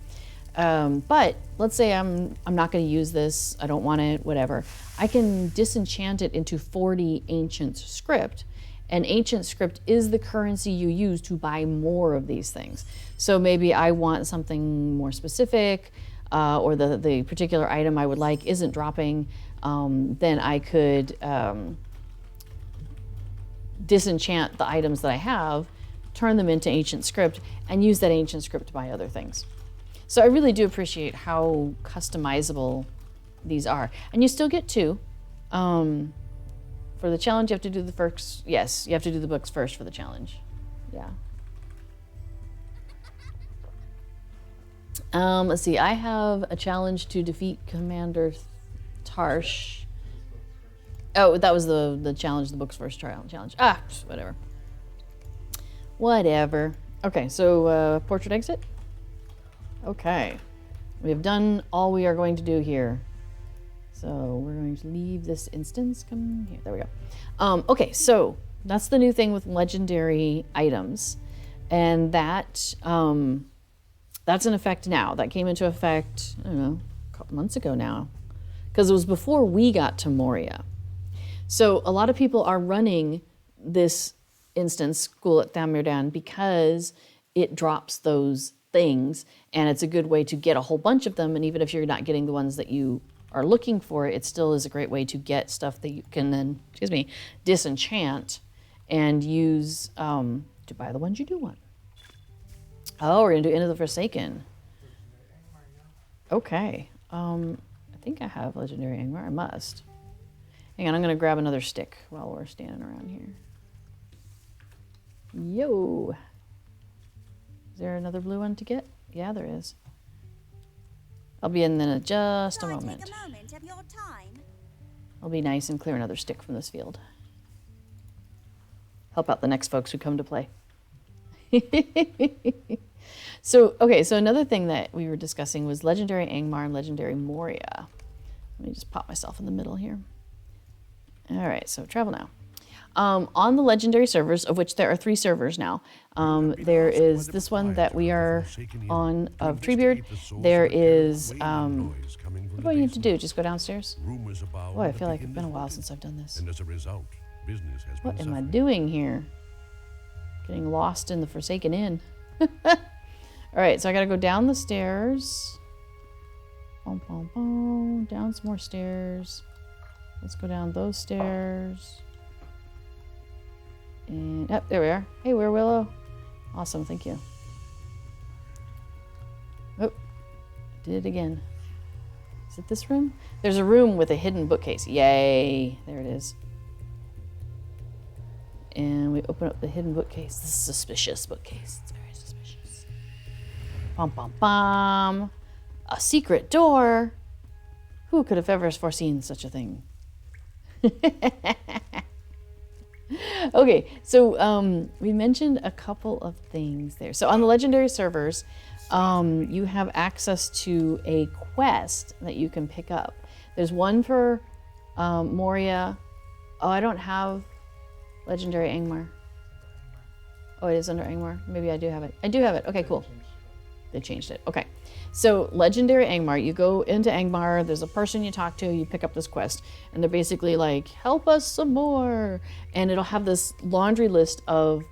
Speaker 1: But let's say I'm not going to use this, I don't want it, whatever. I can disenchant it into 40 Ancient Script, And ancient script is the currency you use to buy more of these things. So maybe I want something more specific, or the particular item I would like isn't dropping, then I could disenchant the items that I have, turn them into ancient script, and use that ancient script to buy other things. So I really do appreciate how customizable these are. And you still get 2. For the challenge, you have to do the first. Yes, you have to do the books first for the challenge. Yeah. Let's see. I have a challenge to defeat Commander Tarsh. Oh, that was the challenge, the books first trial challenge. Whatever. Whatever. Okay, so portrait exit. Okay. We have done all we are going to do here. So we're going to leave this instance. Come here. There we go. Okay, so that's the new thing with legendary items. And that's in effect now. That came into effect, I don't know, a couple months ago now. Because it was before we got to Moria. So a lot of people are running this instance, School at Thammirdan, because it drops those things. And it's a good way to get a whole bunch of them. And even if you're not getting the ones that you are looking for, it still is a great way to get stuff that you can then, disenchant and use to buy the ones you do want. Oh, we're gonna do Into the Forsaken. Okay. I think I have Legendary Angmar. I must. Hang on, I'm gonna grab another stick while we're standing around here. Yo. Is there another blue one to get? Yeah, there is. I'll be in then just a moment.
Speaker 3: Take a moment of your time?
Speaker 1: I'll be nice and clear another stick from this field. Help out the next folks who come to play. So another thing that we were discussing was Legendary Angmar and Legendary Moria. Let me just pop myself in the middle here. All right, so travel now. On the legendary servers, of which there are 3 servers now, there is this one that we are on of Treebeard. There is, what do I need to do? Just go downstairs? Boy, I feel like it's been a while since I've done this.
Speaker 5: And as a result, business has
Speaker 1: What
Speaker 5: been
Speaker 1: am I
Speaker 5: suffering.
Speaker 1: doing here? Getting lost in the Forsaken Inn. All right, so I gotta go down the stairs. Boom, boom, boom. Down some more stairs. Let's go down those stairs. And there we are. Hey, we're Willow. Awesome, thank you. Oh, did it again. Is it this room? There's a room with a hidden bookcase. Yay! There it is. And we open up the hidden bookcase. This is a suspicious bookcase. It's very suspicious. Bum, bum, bum. A secret door. Who could have ever foreseen such a thing? Okay, so we mentioned a couple of things there. So on the legendary servers, you have access to a quest that you can pick up. There's one for Moria. Oh, I don't have legendary Angmar. Oh, it is under Angmar. Maybe I do have it. I do have it. Okay, cool. They changed it. Okay. So legendary Angmar, you go into Angmar, there's a person you talk to, you pick up this quest, and they're basically like, help us some more. And it'll have this laundry list of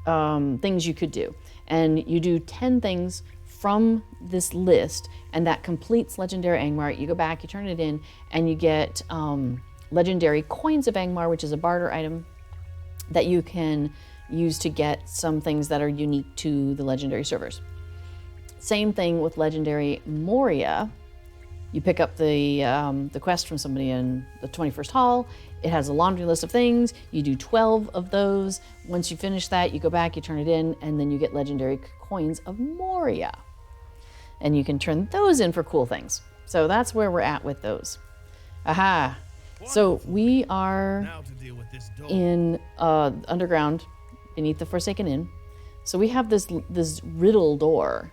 Speaker 1: things you could do. And you do 10 things from this list, and that completes legendary Angmar. You go back, you turn it in, and you get legendary coins of Angmar, which is a barter item that you can use to get some things that are unique to the legendary servers. Same thing with legendary Moria. You pick up the quest from somebody in the 21st Hall. It has a laundry list of things. You do 12 of those. Once you finish that, you go back, you turn it in, and then you get legendary coins of Moria. And you can turn those in for cool things. So that's where we're at with those. Aha. So we are
Speaker 5: Now to deal with this door.
Speaker 1: in underground beneath the Forsaken Inn. So we have this riddle door.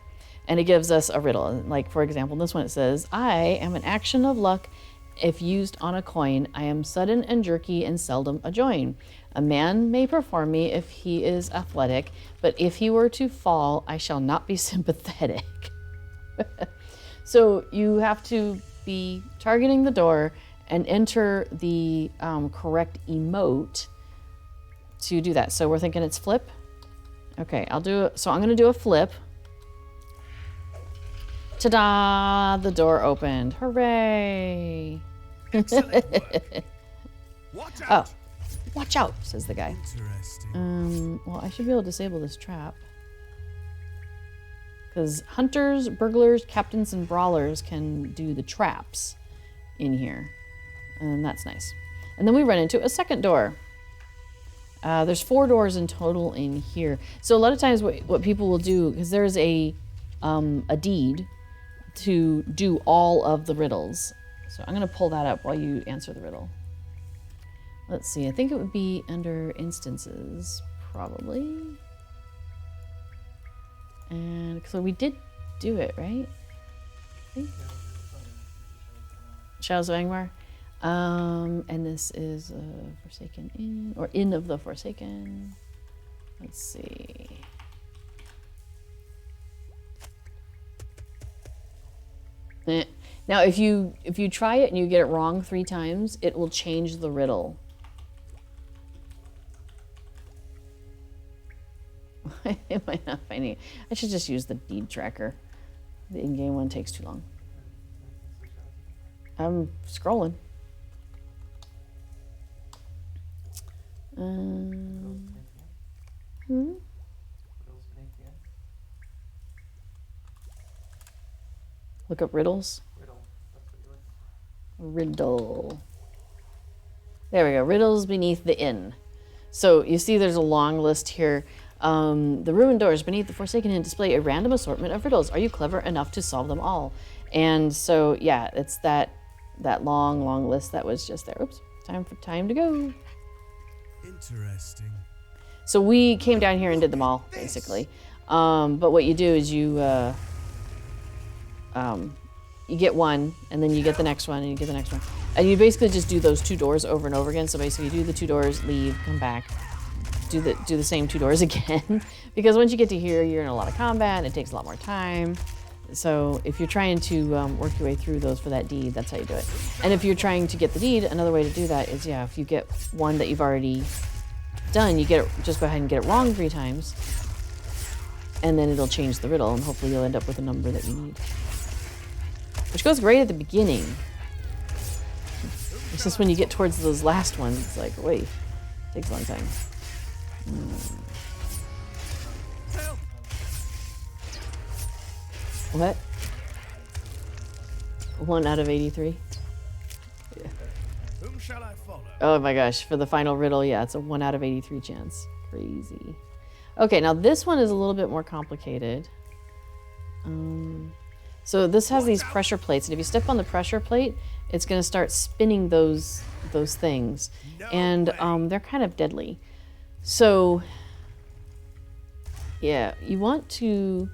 Speaker 1: And it gives us a riddle. Like, for example, in this one it says, I am an action of luck if used on a coin. I am sudden and jerky and seldom adjoin. A man may perform me if he is athletic, but if he were to fall, I shall not be sympathetic. So you have to be targeting the door and enter the correct emote to do that. So we're thinking it's flip. Okay, I'll do it. So I'm going to do a flip. Ta-da! The door opened. Hooray!
Speaker 5: Excellent work. Watch
Speaker 1: Oh,
Speaker 5: out.
Speaker 1: watch out, says the guy.
Speaker 5: Interesting.
Speaker 1: Well, I should be able to disable this trap. Because hunters, burglars, captains, and brawlers can do the traps in here. And that's nice. And then we run into a second door. There's 4 doors in total in here. So a lot of times what people will do, because there's a deed to do all of the riddles. So I'm going to pull that up while you answer the riddle. Let's see. I think it would be under instances, probably. And so we did do it, right? I think. Shadows of Angmar. And this is Forsaken Inn, or Inn of the Forsaken. Let's see. Now, if you try it and you get it wrong 3 times, it will change the riddle. Am I not finding it? I should just use the deed tracker. The in-game one takes too long. I'm scrolling. Look up riddles. Riddle. There we go. Riddles beneath the inn. So you see there's a long list here. The ruined doors beneath the Forsaken Inn display a random assortment of riddles. Are you clever enough to solve them all? And so, yeah, it's that long list that was just there. Oops, time to go.
Speaker 5: Interesting.
Speaker 1: So we came down here and did them all, basically. But what you do is you get one, and then you get the next one, and you get the next one. And you basically just do those 2 doors over and over again. So basically you do the 2 doors, leave, come back, do the same 2 doors again. Because once you get to here, you're in a lot of combat, and it takes a lot more time. So if you're trying to work your way through those for that deed, that's how you do it. And if you're trying to get the deed, another way to do that is, yeah, if you get one that you've already done, just go ahead and get it wrong 3 times, and then it'll change the riddle, and hopefully you'll end up with a number that you need. Which goes great at the beginning. It's just when you get towards those last ones, it's like, wait, it takes a long time. What? 1 out of 83? Yeah.
Speaker 5: Whom shall I follow?
Speaker 1: Oh my gosh, for the final riddle, yeah, it's a 1 out of 83 chance. Crazy. Okay, now this one is a little bit more complicated. So this has these pressure plates, and if you step on the pressure plate, it's going to start spinning those things, and they're kind of deadly. So, yeah, you want to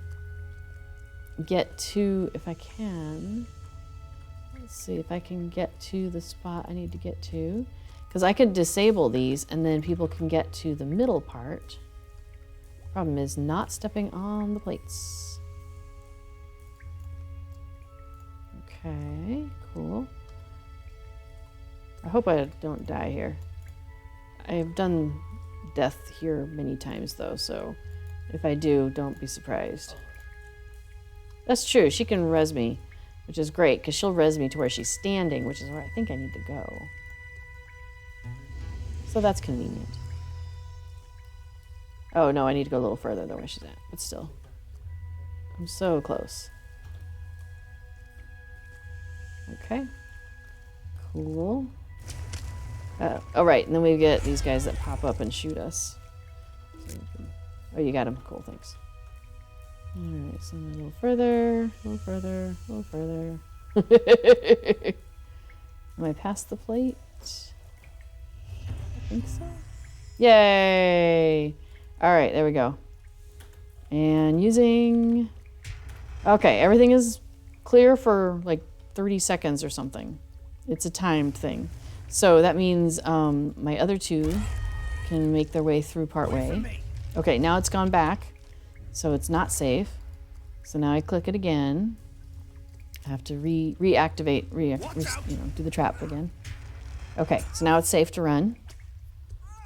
Speaker 1: get to, if I can, let's see if I can get to the spot I need to get to, because I could disable these, and then people can get to the middle part. Problem is not stepping on the plates. Okay, cool. I hope I don't die here. I have done death here many times though, so if I do, don't be surprised. That's true, she can res me, which is great, because she'll res me to where she's standing, which is where I think I need to go. So that's convenient. Oh no, I need to go a little further than where she's at, but still. I'm so close. Okay. Cool. Oh, right, and then we get these guys that pop up and shoot us. Oh, you got him. Cool, thanks. Alright, so a little further, a little further, a little further. Am I past the plate? I think so. Yay! Alright, there we go. And using... Okay, everything is clear for like 30 seconds or something. It's a timed thing. So that means my other 2 can make their way through part way. Okay, now it's gone back. So it's not safe. So now I click it again. I have to reactivate, do the trap again. Okay, so now it's safe to run.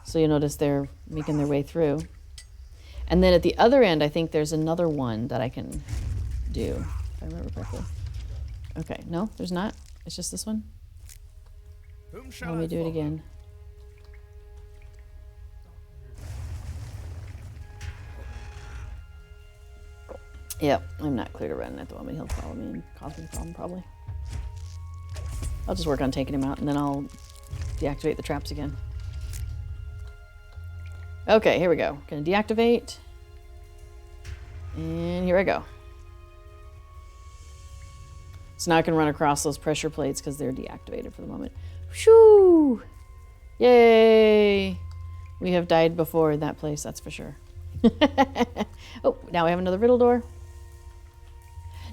Speaker 1: So you'll notice they're making their way through. And then at the other end, I think there's another one that I can do, if I remember correctly. Okay, no, there's not. It's just this one.
Speaker 5: Whom shall
Speaker 1: Let me
Speaker 5: I
Speaker 1: do it
Speaker 5: follow?
Speaker 1: again. Yep, I'm not clear to run at the moment. He'll follow me and cause me a problem, probably. I'll just work on taking him out, and then I'll deactivate the traps again. Okay, here we go. Gonna deactivate. And here I go. So now I can run across those pressure plates because they're deactivated for the moment. Shoo! Yay! We have died before in that place, that's for sure. Oh, now we have another riddle door.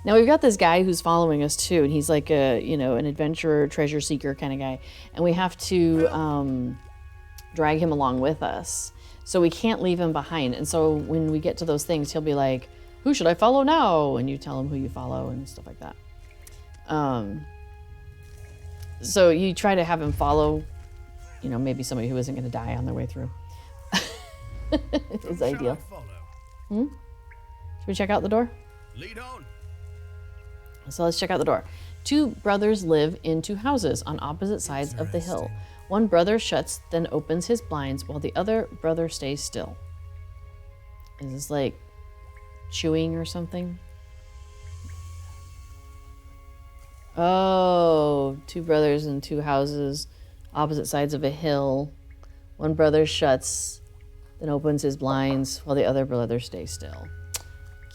Speaker 1: Now we've got this guy who's following us too, and he's like a, you know, an adventurer, treasure seeker kind of guy. And we have to drag him along with us. So we can't leave him behind. And so when we get to those things, he'll be like, who should I follow now? And you tell him who you follow and stuff like that. So you try to have him follow, you know, maybe somebody who isn't going to die on their way through. It's
Speaker 5: Shall
Speaker 1: ideal.
Speaker 5: I follow?
Speaker 1: Should we check out the door?
Speaker 5: Lead on.
Speaker 1: So let's check out the door. Two brothers live in two houses on opposite sides of the hill. One brother shuts, then opens his blinds, while the other brother stays still. Is this like chewing or something? Oh, two brothers in two houses, opposite sides of a hill. One brother shuts, then opens his blinds, while the other brother stays still.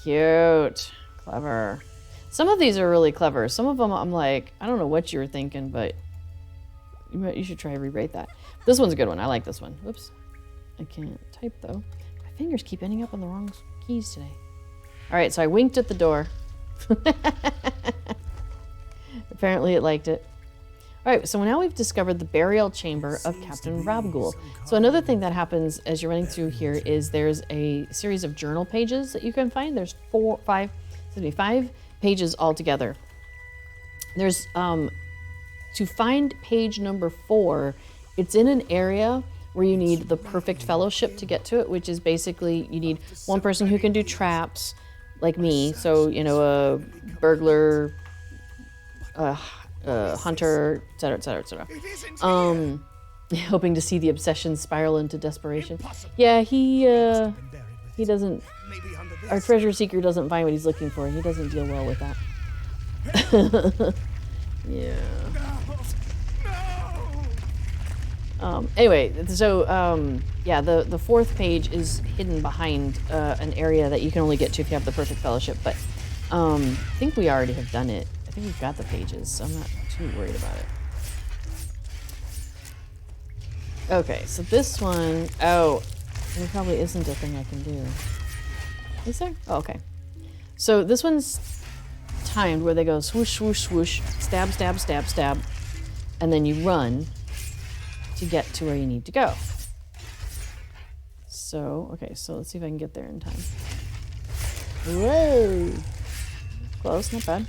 Speaker 1: Cute. Clever. Some of these are really clever. Some of them I'm like, I don't know what you were thinking, but you should try to rewrite that. This one's a good one. I like this one. Whoops. I can't type though. My fingers keep ending up on the wrong keys today. All right, so I winked at the door. Apparently it liked it. All right, so now we've discovered the burial chamber of Captain Rabgul. So another thing that happens as you're running through here is there's a series of journal pages that you can find. There's five pages altogether. There's to find page number 4, it's in an area where you need the perfect fellowship to get to it, which is basically you need one person who can do traps, like me. So, you know, a burglar, hunter, etc., etc., etc. Hoping to see the obsession spiral into desperation. Yeah, he doesn't.
Speaker 5: Maybe under this.
Speaker 1: Our treasure seeker doesn't find what he's looking for. He doesn't deal well with that. Yeah. Anyway, so yeah, the 4th page is hidden behind an area that you can only get to if you have the perfect fellowship. But I think we already have done it. I think we've got the pages, so I'm not too worried about it. Okay, so this one, oh, there probably isn't a thing I can do. Is there? Oh, okay. So this one's timed where they go swoosh, swoosh, swoosh, stab, stab, stab, stab, and then you run to get to where you need to go. So, okay, so let's see if I can get there in time. Whoa! Close, not bad.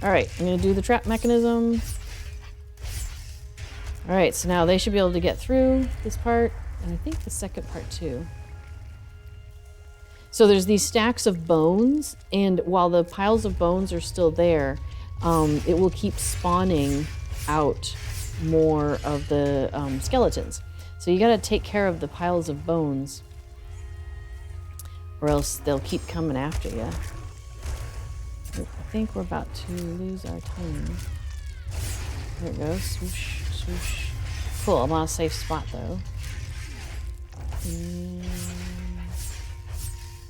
Speaker 1: All right, I'm gonna do the trap mechanism. All right, so now they should be able to get through this part, and I think the second part too. So there's these stacks of bones, and while the piles of bones are still there, it will keep spawning out more of the skeletons. So you gotta take care of the piles of bones, or else they'll keep coming after you. I think we're about to lose our timing. There it goes, swoosh, swoosh. Cool, I'm on a safe spot though.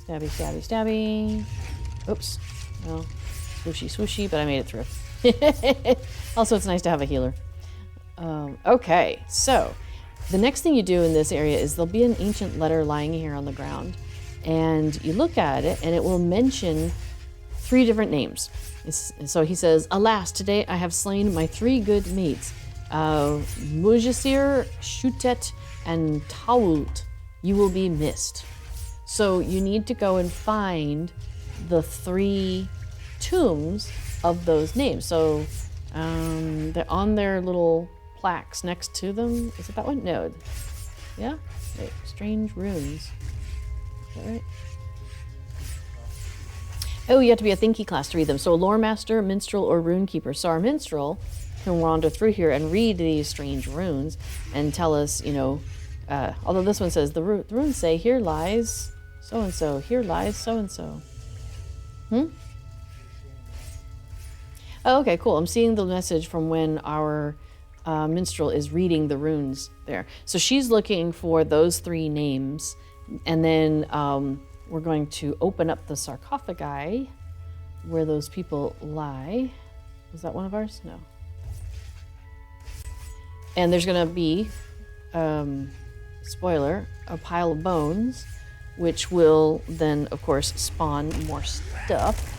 Speaker 1: Stabby, stabby, stabby. Oops. Well, swooshy, swooshy, but I made it through. Also, it's nice to have a healer. Okay, so the next thing you do in this area is there'll be an ancient letter lying here on the ground, and you look at it, and it will mention 3 different names. So he says, "Alas, today I have slain my 3 good mates, Mujasir, Shutet, and Tault. You will be missed." So you need to go and find the 3 tombs of those names. So they're on their little plaques next to them. Is it that one? No. Yeah? Wait, strange runes. Is that right? Oh, you have to be a thinky class to read them. So a lore master, minstrel, or rune keeper. So our minstrel can wander through here and read these strange runes and tell us, you know, although this one says, the runes say, here lies so-and-so, here lies so-and-so. Oh, okay, cool. I'm seeing the message from when our minstrel is reading the runes there. So she's looking for those 3 names, and then we're going to open up the sarcophagi where those people lie. Was that one of ours? No. And there's going to be, spoiler, a pile of bones, which will then, of course, spawn more stuff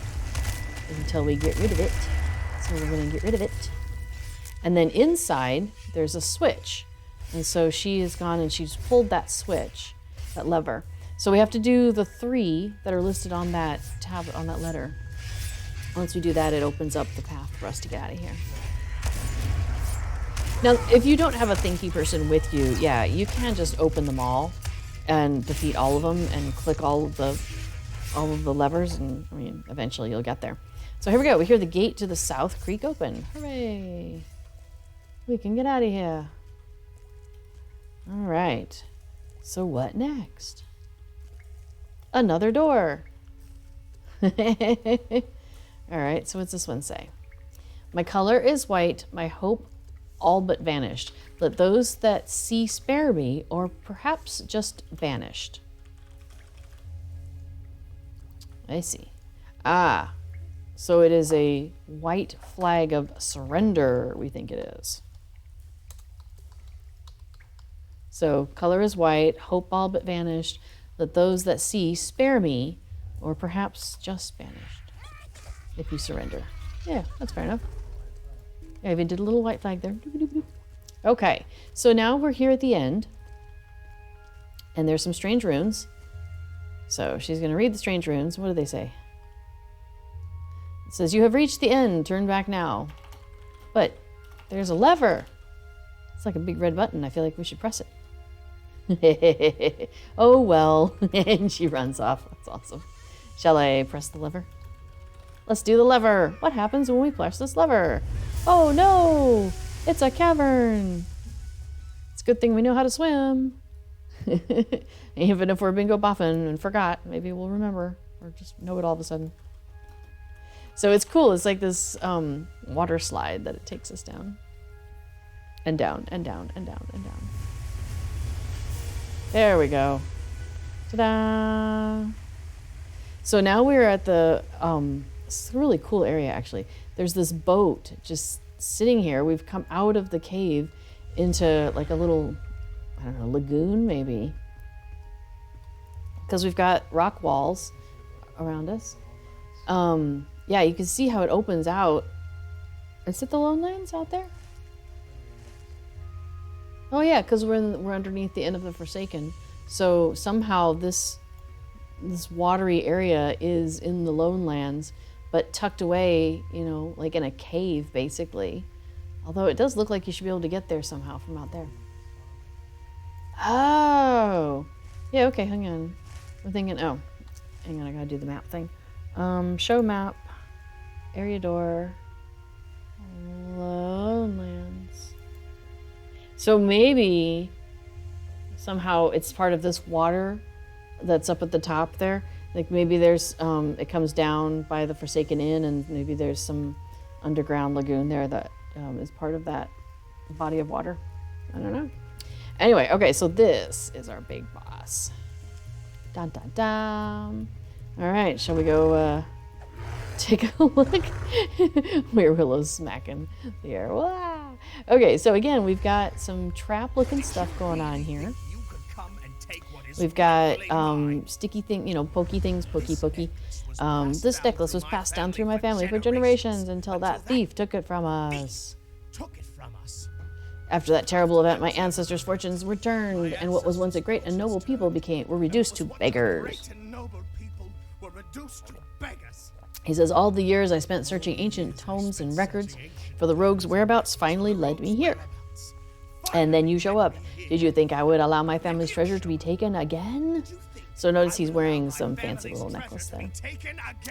Speaker 1: until we get rid of it. So we're going to get rid of it. And then inside, there's a switch. And so she has gone and she's pulled that switch, that lever. So we have to do the 3 that are listed on that tablet, on that letter. Once we do that, it opens up the path for us to get out of here. Now, if you don't have a thinky person with you, yeah, you can just open them all and defeat all of them and click all of the levers, and I mean, eventually you'll get there. So here we go. We hear the gate to the South Creek open. Hooray! We can get out of here. All right. So what next? Another door. All right, so what's this one say? My color is white, my hope all but vanished. Let those that see spare me, or perhaps just vanished. I see. Ah, so it is a white flag of surrender, we think it is. So color is white, hope all but vanished. Let those that see spare me, or perhaps just vanished, if you surrender. Yeah, that's fair enough. I even did a little white flag there. Okay, so now we're here at the end, and there's some strange runes. So she's going to read the strange runes. What do they say? It says, you have reached the end, turn back now. But there's a lever. It's like a big red button. I feel like we should press it. Oh, well. And she runs off. That's awesome. Shall I press the lever? Let's do the lever. What happens when we press this lever? Oh, no. It's a cavern. It's a good thing we know how to swim. Even if we're bingo boffin and forgot, maybe we'll remember or just know it all of a sudden. So it's cool. It's like this water slide that it takes us down. And down, and down, and down, and down. There we go. Ta-da! So now we're at the, it's a really cool area actually. There's this boat just sitting here. We've come out of the cave into like a little, I don't know, lagoon maybe. Because we've got rock walls around us. Yeah, you can see how it opens out. Is it the Lone Lands out there? Oh yeah, because we're underneath the end of the Forsaken. So somehow this watery area is in the Lone Lands, but tucked away, you know, like in a cave basically. Although it does look like you should be able to get there somehow from out there. Oh, yeah. Okay, hang on. I'm thinking. Oh, hang on. I gotta do the map thing. Show map. Area door. Lone Lands. So maybe somehow it's part of this water that's up at the top there. Like maybe there's, it comes down by the Forsaken Inn, and maybe there's some underground lagoon there that is part of that body of water. I don't know. Anyway, okay, so this is our big boss. Dun dun dun. All right, shall we go take a look? Where Willow's smacking the air. Wow. Okay, so again, we've got some trap-looking stuff going on here. We've got sticky thing, you know, pokey things, pokey. This necklace was passed down through my family for generations until that thief took it from us. After that terrible event, my ancestors' fortunes were turned, and what was once a great and noble people were reduced to beggars. He says, all the years I spent searching ancient tomes and records for the rogue's whereabouts finally led me here. And then you show up. Did you think I would allow my family's treasure to be taken again? So notice he's wearing some fancy little necklace there.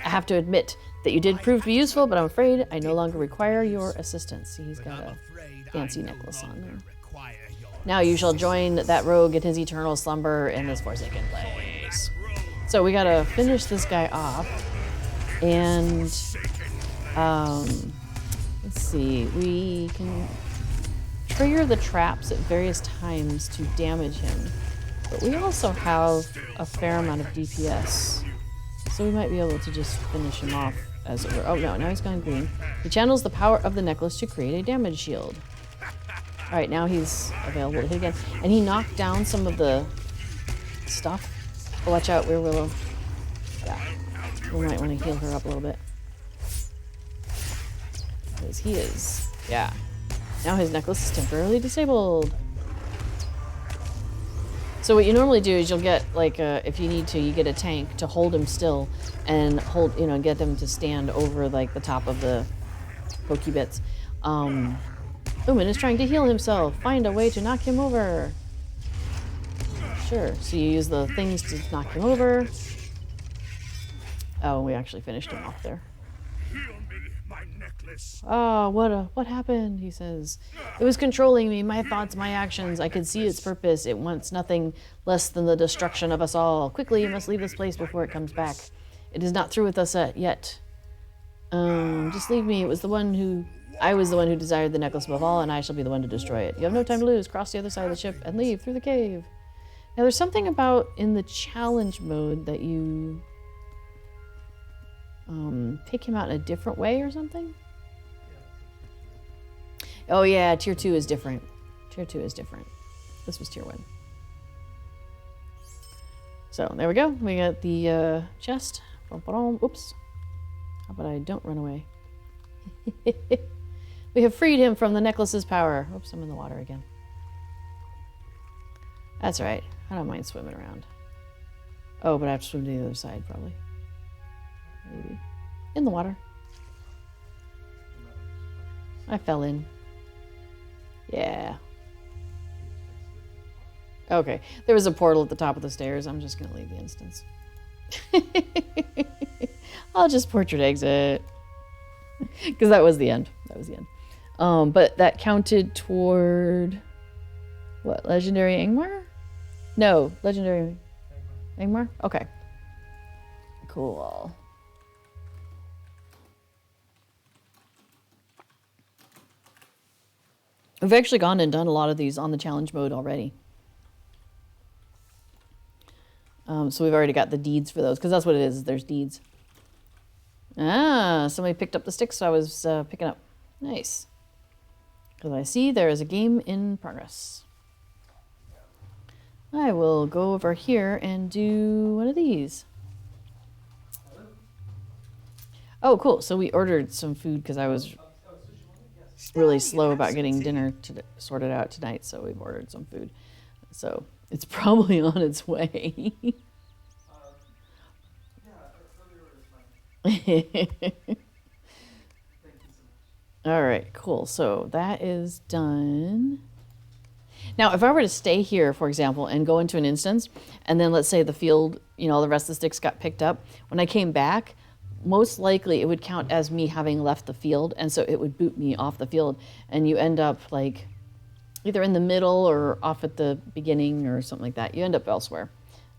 Speaker 1: I have to admit that you did prove to be useful, but I'm afraid I no longer require your assistance. See, he's got a fancy necklace on there. Now you shall join that rogue in his eternal slumber in this forsaken place. So we gotta finish this guy off. And, let's see, we can trigger the traps at various times to damage him. But we also have a fair amount of DPS. So we might be able to just finish him off, as it were. Oh no, now he's gone green. He channels the power of the necklace to create a damage shield. Alright, now he's available to hit again. And he knocked down some of the stuff. Oh, watch out, Weir Willow. Yeah. We might want to heal her up a little bit. Because he is. Yeah. Now his necklace is temporarily disabled. So what you normally do is you'll get, like, if you need to, you get a tank to hold him still and hold, you know, get them to stand over, like, the top of the pokey bits. Lumin is trying to heal himself. Find a way to knock him over. Sure. So you use the things to knock him over. Oh, we actually finished him off there. Oh, what happened? He says. It was controlling me, my thoughts, my actions. I could see its purpose. It wants nothing less than the destruction of us all. Quickly, you must leave this place before it comes back. It is not through with us yet. Just leave me. I was the one who desired the necklace above all, and I shall be the one to destroy it. You have no time to lose. Cross the other side of the ship and leave through the cave. Now, there's something about in the challenge mode that you pick him out in a different way or something. Oh yeah, tier 2 is different. Tier 2 is different. This was tier 1. So there we go. We got the chest. Oops. How about I don't run away? We have freed him from the necklace's power. Oops, I'm in the water again. That's right. I don't mind swimming around. Oh, but I have to swim to the other side, probably. Maybe. In the water. I fell in. Yeah. Okay. There was a portal at the top of the stairs. I'm just going to leave the instance. I'll just portrait exit. Because that was the end. That was the end. But that counted toward... What? Legendary Angmar? No. Legendary Angmar? Okay. Cool. We've actually gone and done a lot of these on the challenge mode already. So we've already got the deeds for those, because that's what it is, there's deeds. Ah, somebody picked up the sticks I was picking up. Nice. Because I see there is a game in progress. I will go over here and do one of these. Oh, cool. So we ordered some food because I was really slow about getting dinner sorted out tonight, so we've ordered some food. So it's probably on its way. All right, cool. So that is done. Now, if I were to stay here, for example, and go into an instance, and then let's say the field, you know, the rest of the sticks got picked up, when I came back, most likely it would count as me having left the field, and so it would boot me off the field, and you end up like either in the middle or off at the beginning or something like that. You end up elsewhere.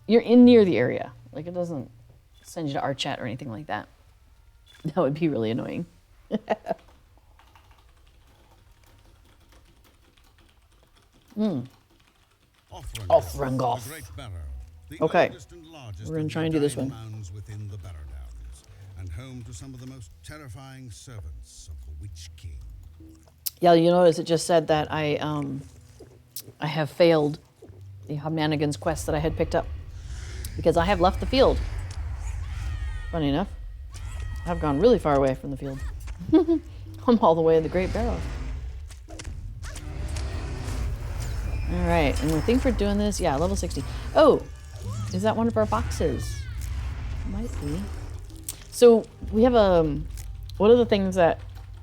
Speaker 1: You're in near the area. Like, it doesn't send you to our chat or anything like that. That would be really annoying. Offrangoth. Okay, we're going to try and do this one.
Speaker 5: And home to some of the most terrifying servants of the Witch King.
Speaker 1: Yeah, you notice it just said that I have failed the Hobnanigans quest that I had picked up because I have left the field. Funny enough, I've gone really far away from the field. I'm all the way in the Great Barrow. All right, and I think for doing this, yeah, level 60. Oh, is that one of our boxes? Might be. So we have one of the things that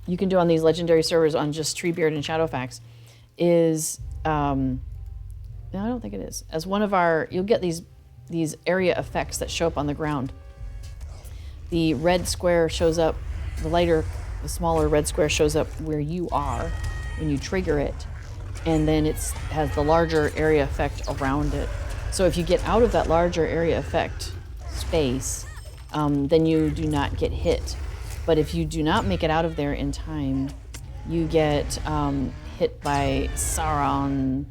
Speaker 1: you can do on these legendary servers on just Treebeard and Shadowfax is no, I don't think it is. As one of our, you'll get these area effects that show up on the ground. The red square shows up, the smaller red square shows up where you are when you trigger it, and then it has the larger area effect around it. So if you get out of that larger area effect space, then you do not get hit. But if you do not make it out of there in time, you get hit by Sauron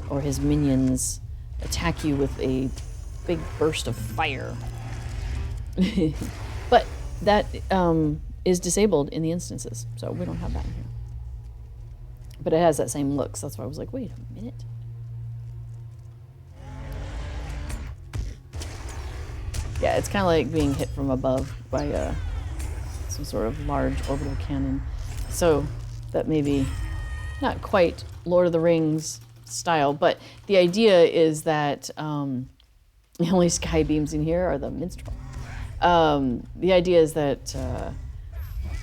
Speaker 1: or his minions attack you with a big burst of fire. But that is disabled in the instances, so we don't have that in here. But it has that same look, so that's why I was like, wait a minute. Yeah, it's kind of like being hit from above by some sort of large orbital cannon. So that may be not quite Lord of the Rings style, but the idea is that the only sky beams in here are the minstrel. The idea is that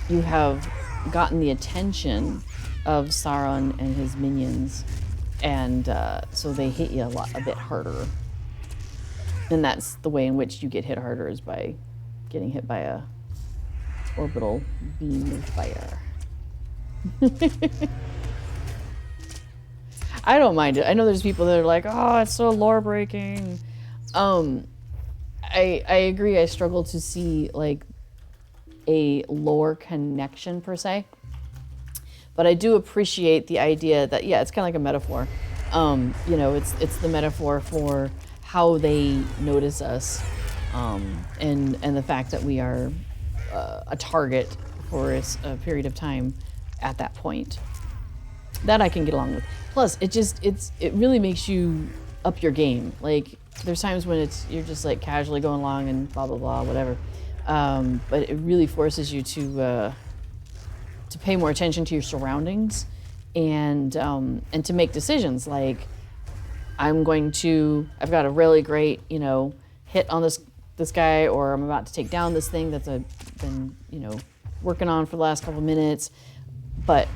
Speaker 1: you have gotten the attention of Sauron and his minions, and so they hit you a bit harder. And that's the way in which you get hit harder, is by getting hit by a orbital beam of fire. I don't mind it. I know there's people that are like, oh, it's so lore breaking. I agree. I struggle to see like a lore connection per se, but I do appreciate the idea that, yeah, it's kind of like a metaphor. You know, it's the metaphor for how they notice us, and the fact that we are a target for a period of time at that point. That I can get along with. Plus, it really makes you up your game. Like, there's times when you're just like casually going along and blah blah blah, whatever. But it really forces you to pay more attention to your surroundings, and to make decisions. Like, I've got a really great, hit on this guy, or I'm about to take down this thing that's been, working on for the last couple minutes, but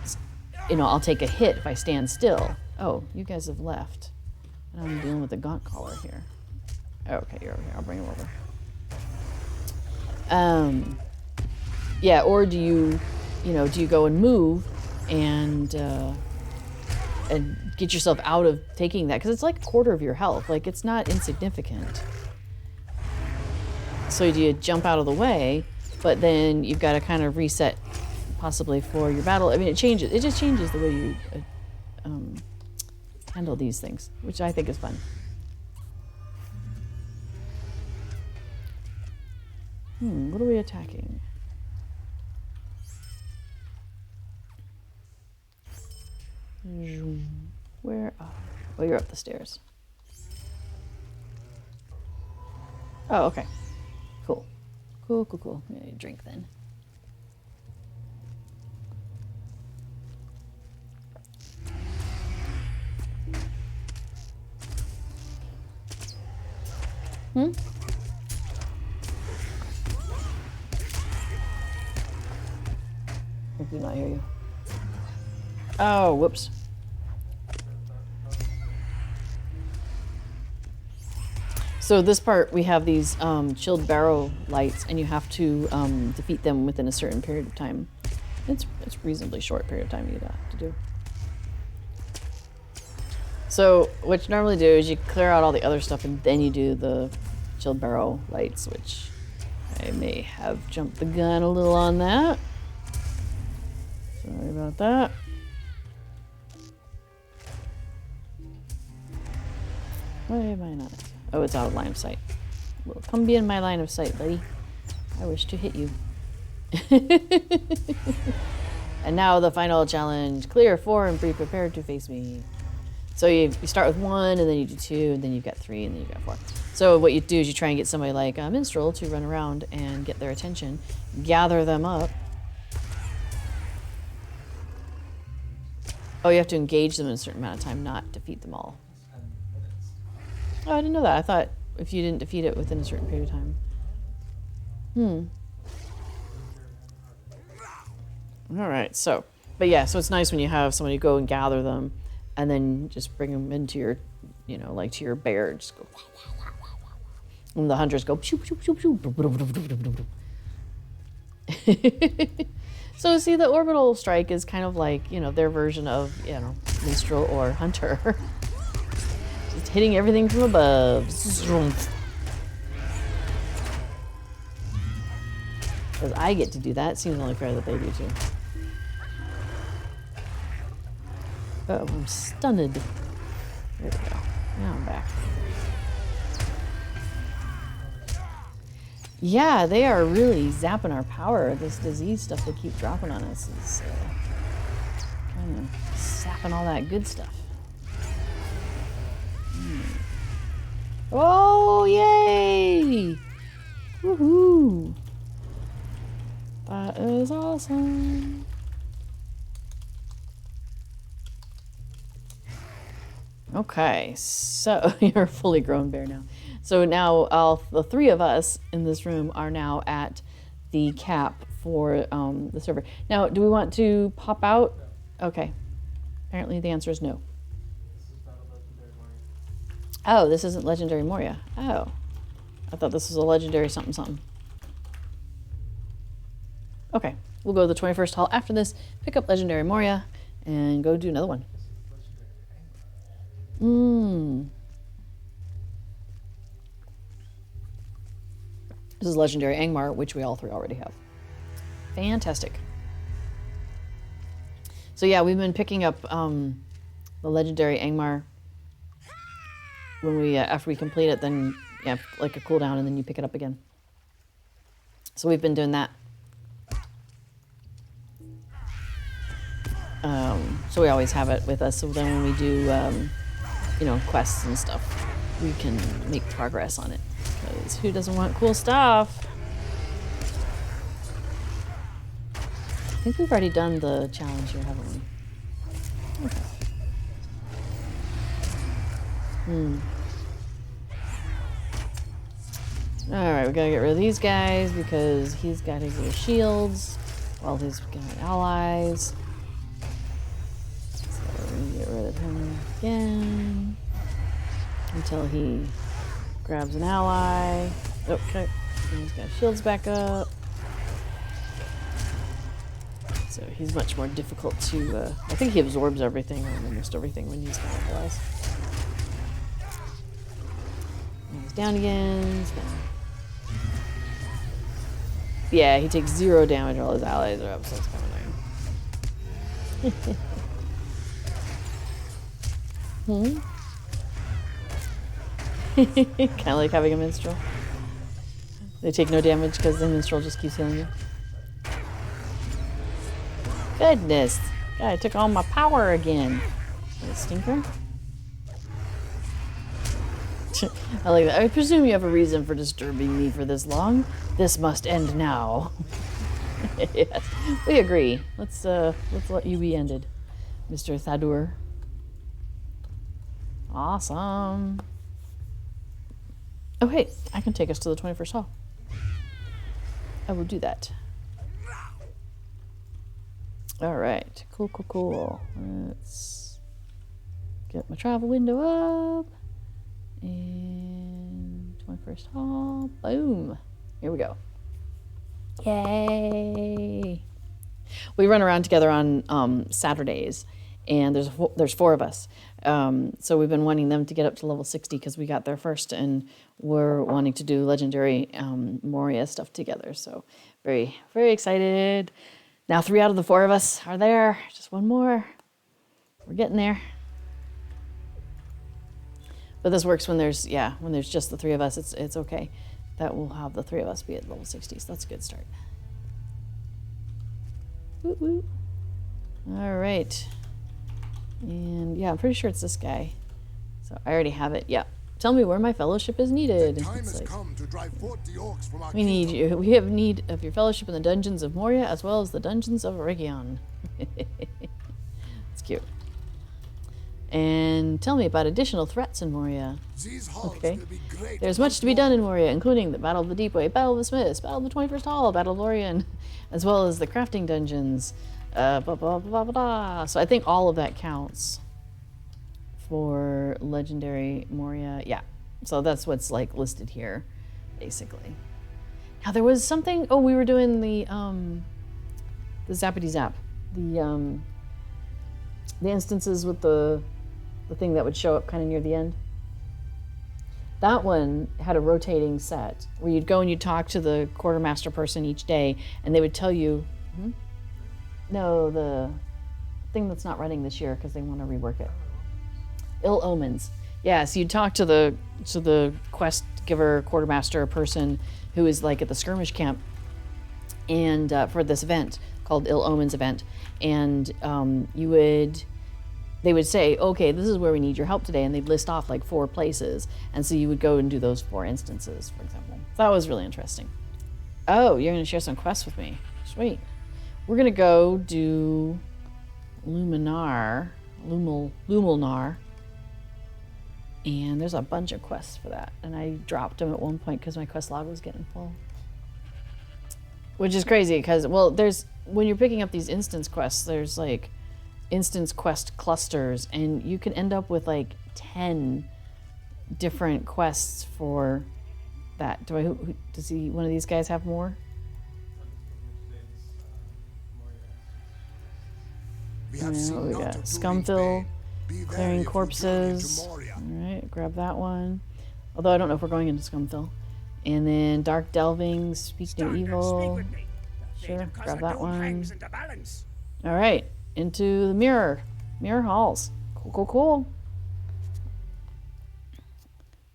Speaker 1: I'll take a hit if I stand still. Oh, you guys have left. And I'm dealing with the gaunt caller here. Okay, you're over here. I'll bring him over. Yeah, or do you go and move and get yourself out of taking that? Because it's like a quarter of your health. Like, it's not insignificant. So do you jump out of the way, but then you've got to kind of reset possibly for your battle. I mean, it just changes the way you handle these things, which I think is fun. What are we attacking? Where? Oh, you're up the stairs. Oh, okay. Cool. Cool. I need a drink then. I do not hear you. Oh, whoops. So this part, we have these chilled barrow lights, and you have to defeat them within a certain period of time. It's a reasonably short period of time you have to do. So what you normally do is you clear out all the other stuff, and then you do the chilled barrow lights, which I may have jumped the gun a little on that. Sorry about that. Why am I not? Oh, it's out of line of sight. Well, come be in my line of sight, buddy. I wish to hit you. And now the final challenge. Clear 4 and be prepared to face me. So you start with 1, and then you do 2, and then you've got 3, and then you've got 4. So what you do is you try and get somebody like a minstrel to run around and get their attention, gather them up. Oh, you have to engage them in a certain amount of time, not defeat them all. Oh, I didn't know that. I thought if you didn't defeat it within a certain period of time. All right, so it's nice when you have somebody go and gather them, and then just bring them into your, you know, like to your bear. Just go. And the hunters go. Shoo, shoo, shoo, shoo. So see, the orbital strike is kind of like, you know, their version of, you know, minstrel or hunter. Just hitting everything from above. Because I get to do that. It seems only fair that they do too. Oh, I'm stunned. There we go. Now I'm back. Yeah, they are really zapping our power. This disease stuff they keep dropping on us is kind of sapping all that good stuff. Oh, yay! Woohoo! That is awesome. Okay, so you're a fully grown bear now. So now all the three of us in this room are now at the cap for the server. Now, do we want to pop out? Okay. Apparently the answer is no.
Speaker 2: This is Battle Legendary Moria.
Speaker 1: Oh, this isn't Legendary Moria. Oh. I thought this was a Legendary something something. Okay. We'll go to the 21st Hall after this, pick up Legendary Moria, and go do another one.
Speaker 2: This is Legendary Angmar.
Speaker 1: This is Legendary Angmar, which we all three already have. Fantastic. So yeah, we've been picking up the Legendary Angmar when we after we complete it. Then yeah, like a cooldown, and then you pick it up again. So we've been doing that. So we always have it with us. So then when we do, you know, quests and stuff, we can make progress on it. Because who doesn't want cool stuff? I think we've already done the challenge here, haven't we? Okay. Alright, we gotta get rid of these guys because he's got his little shields while he's got allies. So we're gonna get rid of him again until he grabs an ally. Okay, and he's got shields back up. So he's much more difficult to, I think he absorbs everything, or almost everything when he's got allies. And he's down again, he's down. Yeah, he takes 0 damage while his allies are up, so it's kind of annoying. Kind of like having a minstrel. They take no damage because the minstrel just keeps healing you. Goodness. God, I took all my power again. What a stinker. I like that. I presume you have a reason for disturbing me for this long. This must end now. Yes, we agree. Let's let you be ended, Mr. Thadur. Awesome. Oh, hey, I can take us to the 21st Hall. I will do that. All right, cool, cool, cool. Let's get my travel window up. And 21st Hall, boom. Here we go. Yay. We run around together on Saturdays, and there's 4 of us. So we've been wanting them to get up to level 60 because we got there first, and we're wanting to do Legendary Moria stuff together. So very, very excited. Now 3 out of the 4 of us are there. Just 1 more. We're getting there. But this works when there's just the 3 of us. It's okay that we'll have the 3 of us be at level 60. So that's a good start. Woo woo. All right. And yeah, I'm pretty sure it's this guy. So I already have it. Yeah. Tell me where my fellowship is needed.
Speaker 5: The time has come to drive forth the orcs from our
Speaker 1: We need you. We have need of your fellowship in the dungeons of Moria as well as the dungeons of Region. It's cute. And tell me about additional threats in Moria.
Speaker 5: These halls
Speaker 1: Okay.
Speaker 5: will be great.
Speaker 1: There's much to be done in Moria, including the Battle of the Deep Way, Battle of the Smiths, Battle of the 21st Hall, Battle of Lorien, as well as the crafting dungeons. Blah, blah, blah, blah, blah. So I think all of that counts. for legendary Moria. Yeah, so that's what's like listed here, basically. Now there was something. Oh, we were doing the zappity zap, the instances with the thing that would show up kind of near the end. That one had a rotating set where you'd go and you'd talk to the quartermaster person each day, and they would tell you, no, the thing that's not running this year because they want to rework it. Ill omens. Yeah, so you'd talk to the quest giver quartermaster person who is like at the skirmish camp, and for this event called Ill Omens event, and they would say, okay, this is where we need your help today, and they'd list off like 4 places, and so you would go and do those 4 instances, for example. So that was really interesting. Oh, you're gonna share some quests with me. Sweet. We're gonna go do Lumul-nar, and there's a bunch of quests for that, and I dropped them at one point because my quest log was getting full. Which is crazy because, well, when you're picking up these instance quests, there's like instance quest clusters, and you can end up with like 10 different quests for that. Does one of these guys have more?
Speaker 5: We have seen
Speaker 1: We
Speaker 5: not
Speaker 1: got
Speaker 5: of
Speaker 1: Scumfill,
Speaker 5: Be
Speaker 1: clearing
Speaker 5: wary if you journey
Speaker 1: corpses.
Speaker 5: into Moria.
Speaker 1: All right, grab that one. Although I don't know if we're going into Scumfill. And then Dark Delving, Speak No Evil. Sure, grab that one. All right, into the Mirror Halls. Cool.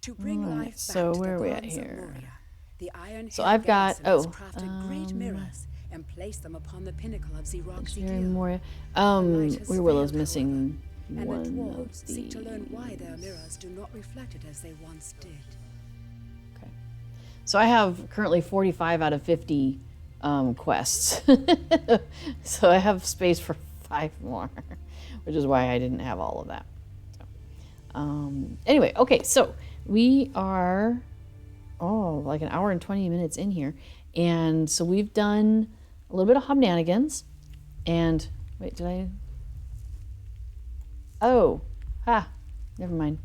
Speaker 4: To bring
Speaker 1: Alright,
Speaker 4: life back
Speaker 1: so
Speaker 4: to
Speaker 1: where
Speaker 4: the
Speaker 1: are we at
Speaker 4: gardens of
Speaker 1: here?
Speaker 4: Moria, the Iron
Speaker 1: So
Speaker 4: Haired
Speaker 1: I've got-
Speaker 4: garrison has crafted great mirrors and placed them upon the pinnacle of Xeroxy
Speaker 1: Here,
Speaker 4: Gill.
Speaker 1: Moria.
Speaker 4: light has
Speaker 1: Weir Willow's
Speaker 4: failed,
Speaker 1: missing
Speaker 4: And
Speaker 1: one
Speaker 4: the
Speaker 1: of
Speaker 4: dwarves
Speaker 1: these.
Speaker 4: seek to learn why their mirrors do not reflect it as they once did.
Speaker 1: Okay. So I have currently 45 out of 50 quests. So I have space for 5 more, which is why I didn't have all of that. So, anyway, okay, so we are, like an hour and 20 minutes in here. And so we've done a little bit of Hobnanigans. And, wait, did I? Oh, never mind.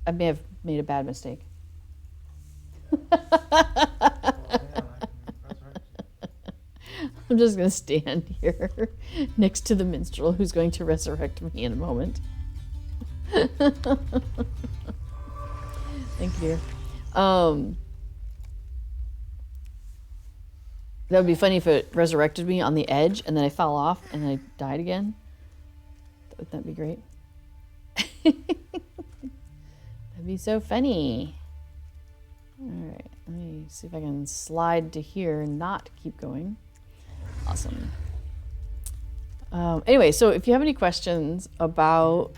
Speaker 1: I may have made a bad mistake. I'm just going to stand here next to the minstrel who's going to resurrect me in a moment. Thank you, dear. That would be funny if it resurrected me on the edge and then I fell off and I died again. Would that be great? That'd be so funny. All right, let me see if I can slide to here and not keep going. Awesome. Anyway, so if you have any questions about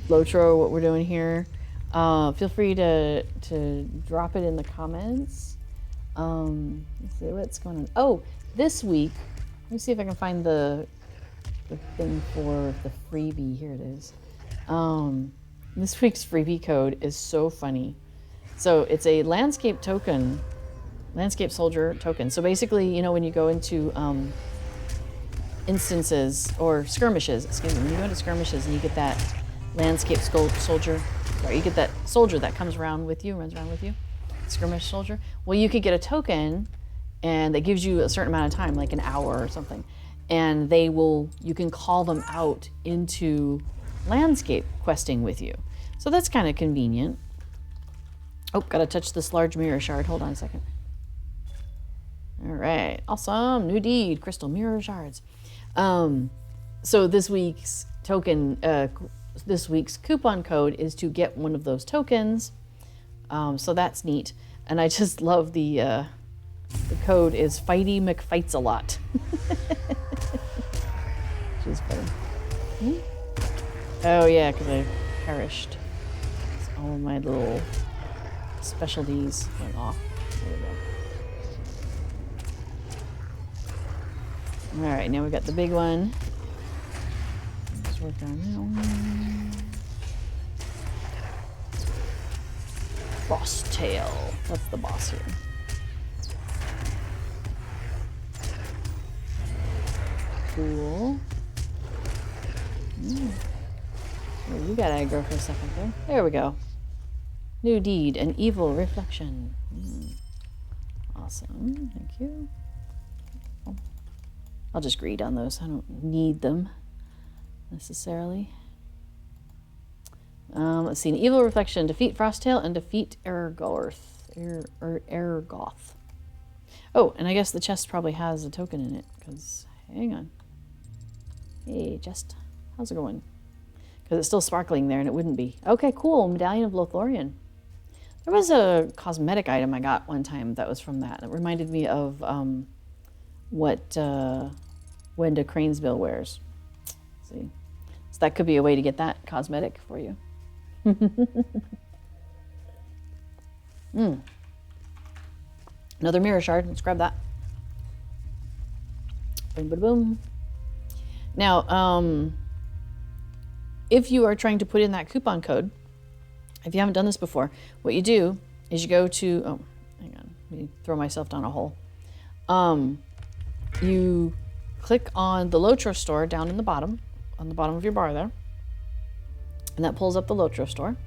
Speaker 1: Lotro, what we're doing here, feel free to drop it in the comments. Let's see what's going on. Oh, this week, let me see if I can find the thing for the freebie. Here it is. This week's freebie code is so funny. So it's a landscape token, landscape soldier token. So basically, when you go into instances or skirmishes, when you go into skirmishes and you get that landscape soldier, or you get that soldier that comes around with you, runs around with you, skirmish soldier. Well, you could get a token, and that gives you a certain amount of time, like an hour or something, and you can call them out into landscape questing with you. So that's kind of convenient. Oh, gotta touch this large mirror shard. Hold on a second. All right, awesome, new deed, crystal mirror shards. So this week's token, this week's coupon code is to get one of those tokens. So that's neat, and I just love the code is Fighty McFights a lot. Which is funny. Oh yeah, because I perished. So all of my little specialties went off. There we go. All right, now we got the big one. Let's work on that one. Boss tail. That's the boss here. Cool. Oh, you got aggro for a second there. There we go. New deed, an evil reflection. Awesome, thank you. I'll just greed on those. I don't need them necessarily. Let's see, an evil reflection. Defeat Frosttail and defeat Ergoth. Ergoth. Oh, and I guess the chest probably has a token in it, because, hang on. Hey, chest. How's it going? Because it's still sparkling there, and it wouldn't be. Okay, cool. Medallion of Lothlorien. There was a cosmetic item I got one time that was from that. It reminded me of what Wenda Cranesbill wears. Let's see. So that could be a way to get that cosmetic for you. Another mirror shard. Let's grab that. Boom, boom, boom. Now, if you are trying to put in that coupon code, if you haven't done this before, what you do is you go to, oh, hang on, let me throw myself down a hole. You click on the Lotro store down in the bottom, on the bottom of your bar there, and that pulls up the Lotro store.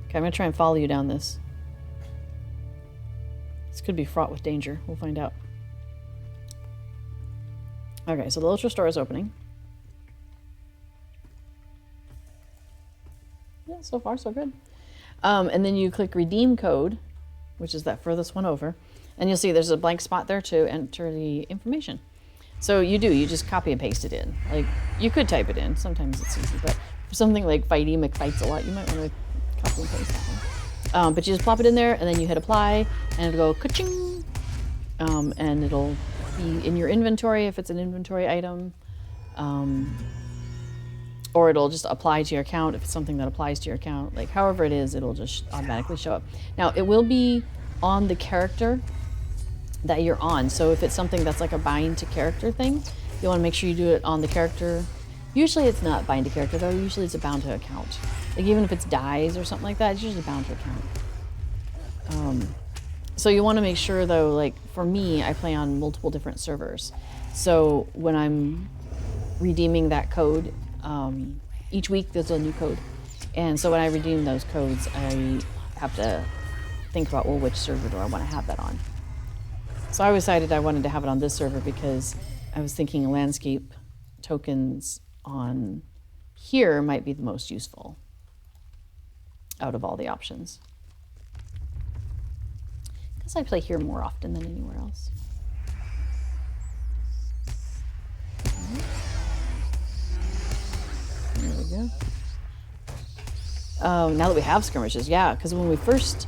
Speaker 1: Okay, I'm gonna try and follow you down this. This could be fraught with danger. We'll find out. Okay, so the Lotro store is opening. Yeah, so far so good. And then you click redeem code, which is that furthest one over, and you'll see there's a blank spot there to enter the information. So you just copy and paste it in. Like, you could type it in, sometimes it's easy, but for something like Fighty McFights a lot, you might want to copy and paste that one. But you just plop it in there, and then you hit apply, and it'll go ka-ching, and it'll be in your inventory if it's an inventory item. Or it'll just apply to your account if it's something that applies to your account. Like, however it is, it'll just automatically show up. Now, it will be on the character that you're on. So if it's something that's like a bind to character thing, you want to make sure you do it on the character. Usually it's not bind to character, though. Usually it's a bound to account. Like, even if it's dies or something like that, it's usually bound to account. So you want to make sure, though, like, for me, I play on multiple different servers. So when I'm redeeming that code, each week there's a new code. And so when I redeem those codes, I have to think about, well, which server do I want to have that on? So I decided I wanted to have it on this server because I was thinking landscape tokens on here might be the most useful out of all the options. Because I play here more often than anywhere else. There we go. Now that we have skirmishes, yeah, because when we first,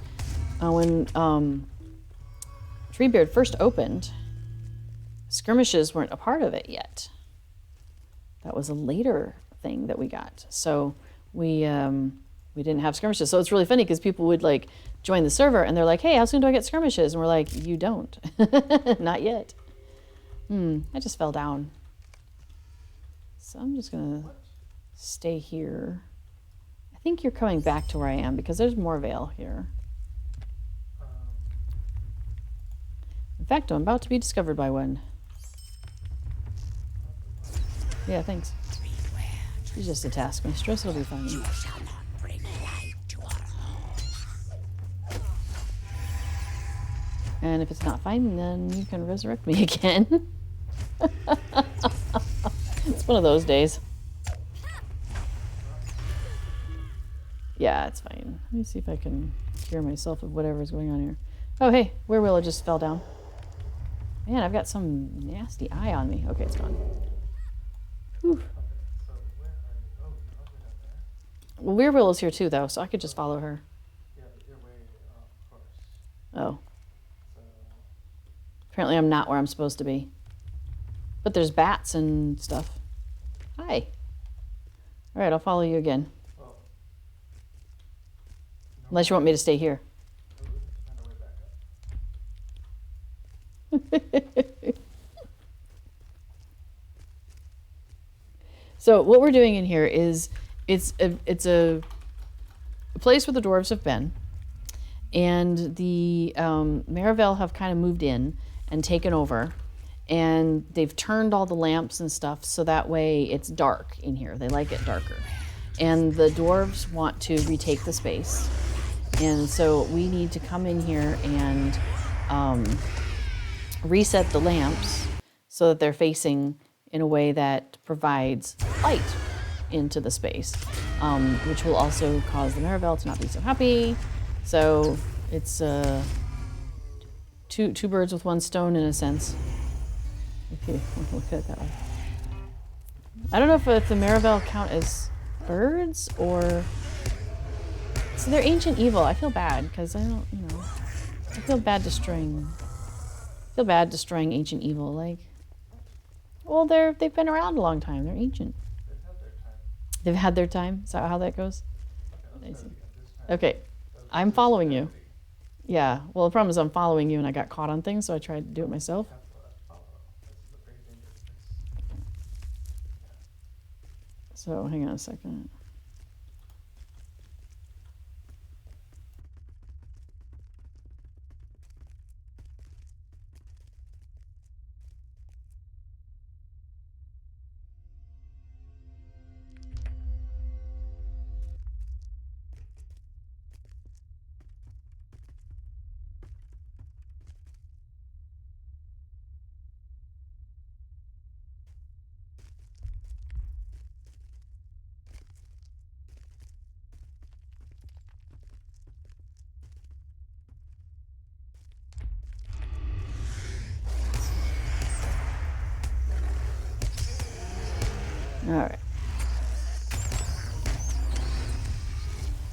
Speaker 1: when Treebeard first opened, skirmishes weren't a part of it yet. That was a later thing that we got. So we didn't have skirmishes. So it's really funny because people would like join the server and they're like, hey, how soon do I get skirmishes? And we're like, you don't. Not yet. I just fell down. So I'm just gonna stay here. I think you're coming back to where I am because there's more Veil here. In fact, I'm about to be discovered by one. Yeah, thanks. He's just a taskmistress, it'll be fine.
Speaker 3: You shall not bring light to our home.
Speaker 1: And if it's not fine, then you can resurrect me again. It's one of those days. Yeah, it's fine. Let me see if I can cure myself of whatever's going on here. Oh, hey, Werewilla just fell down. Man, I've got some nasty eye on me. Okay, it's gone. Whew.
Speaker 2: So where are you? Oh, you're all the way down there.
Speaker 1: Well, Weirwilla's here too, though, so I could just follow her.
Speaker 2: Yeah, but you're way off course.
Speaker 1: Oh,
Speaker 2: So
Speaker 1: apparently I'm not where I'm supposed to be. But there's bats and stuff. Hi. All right, I'll follow you again.
Speaker 2: well,
Speaker 1: Unless you want me to stay here.
Speaker 2: we can find our way back up.
Speaker 1: So what we're doing in here is it's a place where the dwarves have been, and the Marivel have kind of moved in and taken over, and they've turned all the lamps and stuff so that way it's dark in here. They like it darker. And the dwarves want to retake the space. And so we need to come in here and reset the lamps so that they're facing in a way that provides light into the space, which will also cause the Maribel to not be so happy. So it's two birds with one stone in a sense. If you want to look at it that way. I don't know if the Maribel count as birds or... So they're ancient evil. I feel bad because I don't, I feel bad destroying ancient evil. Like, well, they've been around a long time. They're ancient. They've had their time. Is that how that goes? Okay, I'm following you. Yeah. Well, the problem is I'm following you, and I got caught on things, so I tried to do it myself. So hang on a second. All right.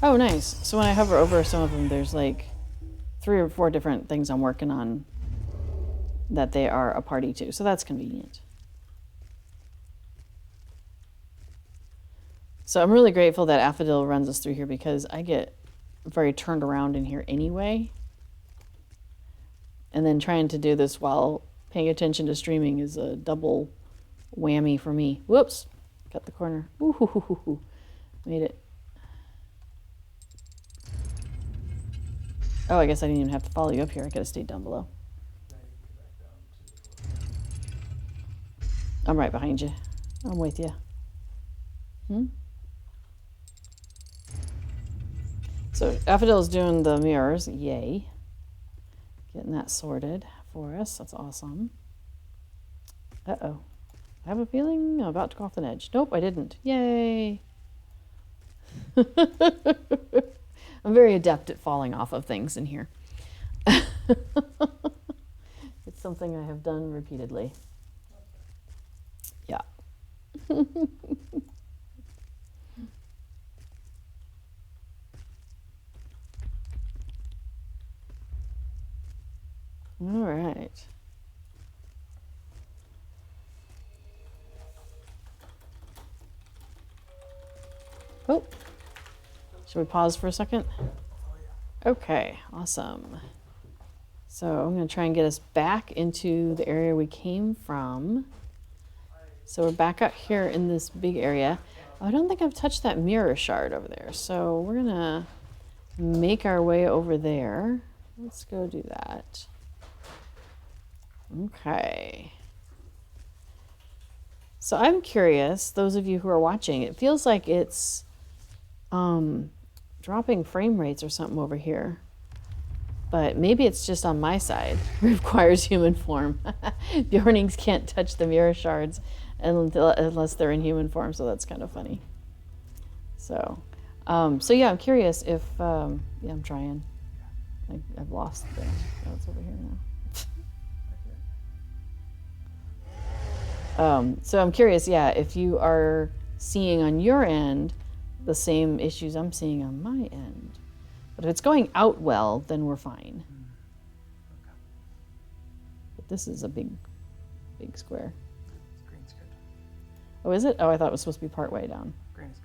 Speaker 1: Oh, nice. So when I hover over some of them, there's like 3 or 4 different things I'm working on that they are a party to. So that's convenient. So I'm really grateful that Affodil runs us through here because I get very turned around in here anyway. And then trying to do this while paying attention to streaming is a double whammy for me. Whoops. Cut the corner. Ooh, made it. Oh, I guess I didn't even have to follow you up here. I could have stayed down below. I'm right behind you. I'm with you. So Affodil's doing the mirrors. Yay. Getting that sorted for us. That's awesome. Uh-oh. I have a feeling I'm about to go off the edge. Nope, I didn't. Yay. I'm very adept at falling off of things in here. It's something I have done repeatedly. Yeah. All right. Oh, should we pause for a second? Okay, awesome. So I'm going to try and get us back into the area we came from. So we're back out here in this big area. I don't think I've touched that mirror shard over there. So we're going to make our way over there. Let's go do that. Okay. So I'm curious, those of you who are watching, it feels like it's dropping frame rates or something over here. But maybe it's just on my side. Requires human form. Bjornings can't touch the mirror shards unless they're in human form, so that's kind of funny. So, yeah, I'm curious if, yeah, I'm trying. I've lost the, oh, it's over here now. So I'm curious, yeah, if you are seeing on your end the same issues I'm seeing on my end. But if it's going out well, then we're fine. But this is a big square.
Speaker 2: Green's good.
Speaker 1: Oh, is it? Oh, I thought it was supposed to be part way down.
Speaker 2: Green is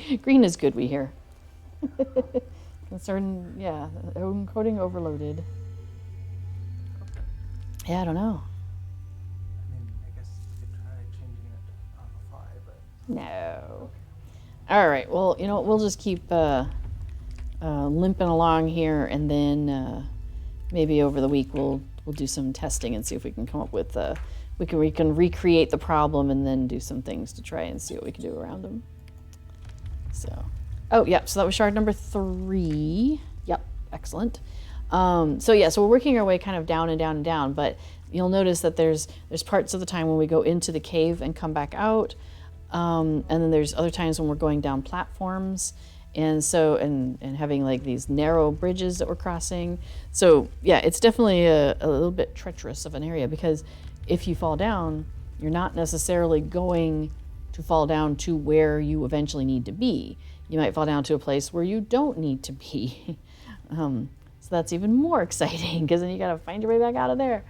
Speaker 2: good.
Speaker 1: Green is good, we hear. Concern, yeah, encoding overloaded.
Speaker 2: Okay.
Speaker 1: Yeah, I don't know.
Speaker 2: I mean, I guess you could try changing it to Alpha 5, but...
Speaker 1: No. All right, well, you know, we'll just keep limping along here, and then maybe over the week we'll we'll do some testing and see if we can come up with we can recreate the problem and then do some things to try and see what we can do around them. So, oh yeah, so that was shard number 3. Yep, excellent. So yeah, so we're working our way kind of down and down and down, but you'll notice that there's parts of the time when we go into the cave and come back out, and then there's other times when we're going down platforms, and so and having like these narrow bridges that we're crossing. So yeah, it's definitely a little bit treacherous of an area, because if you fall down, you're not necessarily going to fall down to where you eventually need to be. You might fall down to a place where you don't need to be. So that's even more exciting, because then you got to find your way back out of there.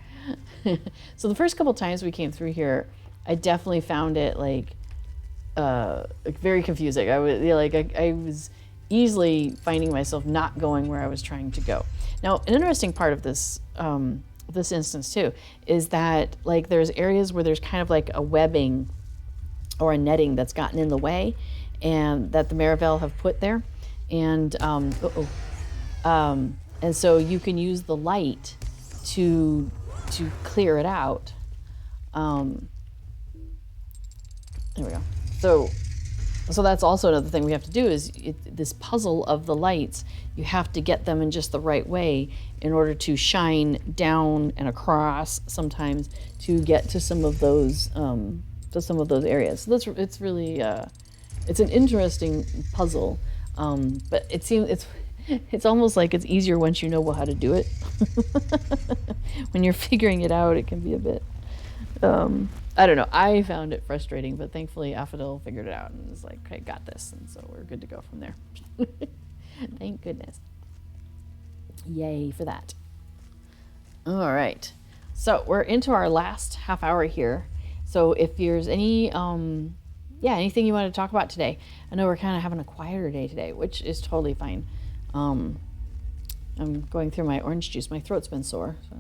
Speaker 1: So the first couple times we came through here, I definitely found it like very confusing. I was easily finding myself not going where I was trying to go. Now, an interesting part of this this instance too is that like there's areas where there's kind of like a webbing or a netting that's gotten in the way, and that the Marivale have put there, and and so you can use the light to clear it out. There we go. So that's also another thing we have to do is this puzzle of the lights. You have to get them in just the right way in order to shine down and across sometimes to get to some of those areas. So it's really it's an interesting puzzle, but it seems it's almost like it's easier once you know how to do it. When you're figuring it out, it can be a bit. I don't know. I found it frustrating, but thankfully Affodil figured it out and was like, "Okay, got this," and so we're good to go from there. Thank goodness. Yay for that. All right, so we're into our last half hour here. So if there's any, anything you want to talk about today, I know we're kind of having a quieter day today, which is totally fine. I'm going through my orange juice. My throat's been sore. So.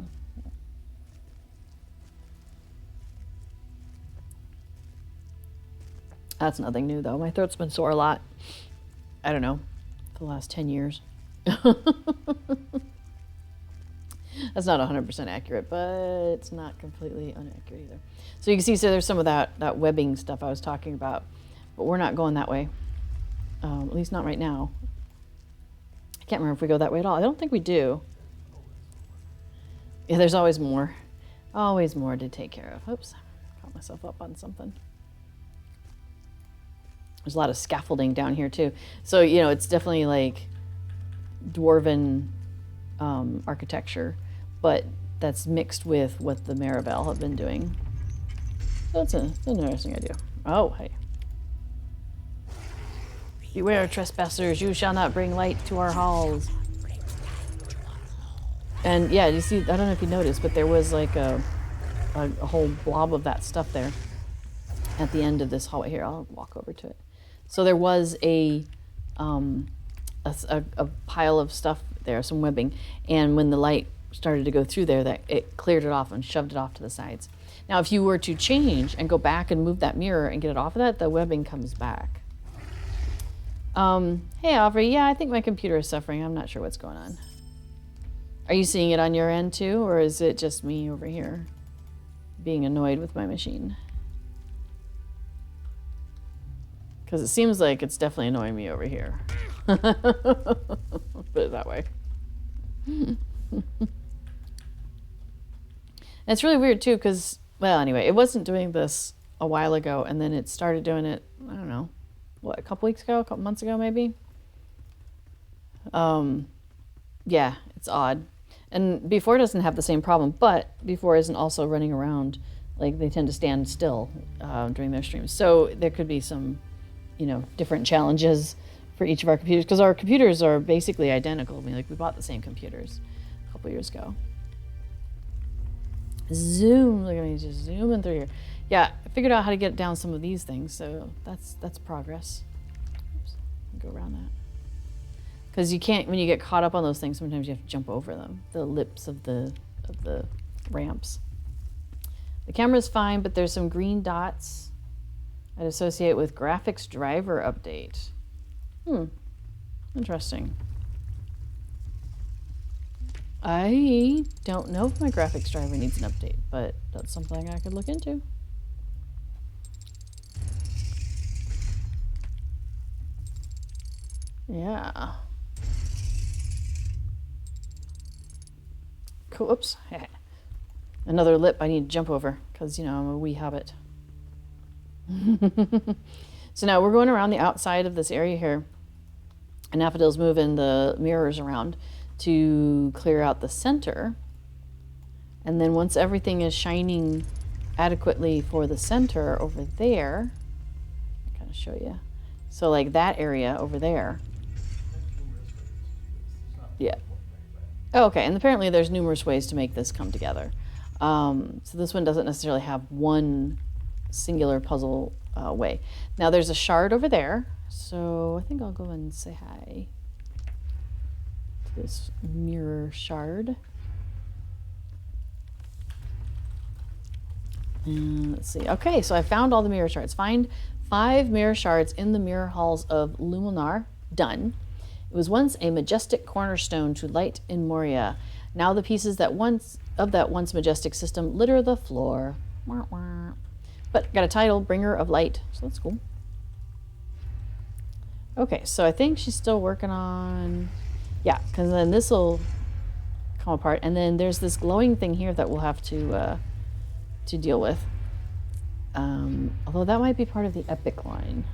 Speaker 1: That's nothing new, though. My throat's been sore a lot. I don't know, for the last 10 years. That's not 100% accurate, but it's not completely inaccurate either. So you can see, so there's some of that webbing stuff I was talking about, but we're not going that way. At least not right now. I can't remember if we go that way at all. I don't think we do. Yeah, there's always more. Always more to take care of. Oops, caught myself up on something. There's a lot of scaffolding down here too. So, you know, it's definitely like dwarven architecture, but that's mixed with what the Marivale have been doing. So it's an interesting idea. Oh, hey. Beware, trespassers, you shall not bring light to our halls. And yeah, you see, I don't know if you noticed, but there was like a whole blob of that stuff there at the end of this hallway. Here, I'll walk over to it. So there was a pile of stuff there, some webbing, and when the light started to go through there, that it cleared it off and shoved it off to the sides. Now, if you were to change and go back and move that mirror and get it off of that, the webbing comes back. Hey, Aubrey. Yeah, I think my computer is suffering. I'm not sure what's going on. Are you seeing it on your end too, or is it just me over here being annoyed with my machine? Because it seems like it's definitely annoying me over here. Put it that way. It's really weird too, because, well, anyway, it wasn't doing this a while ago, and then it started doing it, I don't know, what, a couple weeks ago, a couple months ago maybe? Yeah, it's odd. And before doesn't have the same problem, but before isn't also running around. Like, they tend to stand still during their streams. So there could be some, you know, different challenges for each of our computers, because our computers are basically identical. I mean, like, we bought the same computers a couple years ago. Zoom, look at me just zooming through here. Yeah, I figured out how to get down some of these things, so that's progress. Oops, I'll go around that. Because you can't, when you get caught up on those things, sometimes you have to jump over them, the lips of the ramps. The camera's fine, but there's some green dots I'd associate with graphics driver update. Interesting. I don't know if my graphics driver needs an update, but that's something I could look into. Yeah. Cool. Oops. Another lip I need to jump over because, you know, I'm a wee hobbit. So now we're going around the outside of this area here. And Affadil's moving the mirrors around to clear out the center. And then once everything is shining adequately for the center over there, I'll kind of show you. So like that area over there. Yeah. Oh, okay, and apparently there's numerous ways to make this come together. So this one doesn't necessarily have one singular puzzle way. Now there's a shard over there, so I think I'll go and say hi to this mirror shard. And let's see. Okay, so I found all the mirror shards. Find 5 mirror shards in the mirror halls of Lumul-nar. Done. It was once a majestic cornerstone to light in Moria. Now the pieces that once majestic system litter the floor. Wah, wah. But got a title, Bringer of Light, so that's cool. Okay, so I think she's still working on, yeah, because then this will come apart, and then there's this glowing thing here that we'll have to deal with. Although that might be part of the epic line,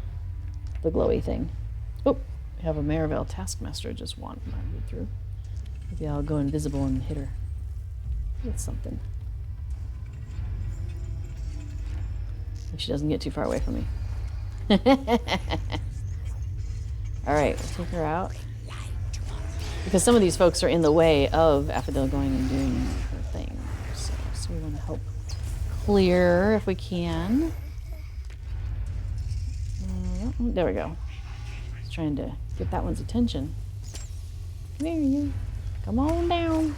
Speaker 1: the glowy thing. Oh, we have a Marivale Taskmaster just wandered through. Maybe I'll go invisible and hit her with something. If she doesn't get too far away from me. All right, we'll take her out. Because some of these folks are in the way of Affadil going and doing her thing. So we want to help clear if we can. There we go. Just trying to get that one's attention. Come here, you. Come on down.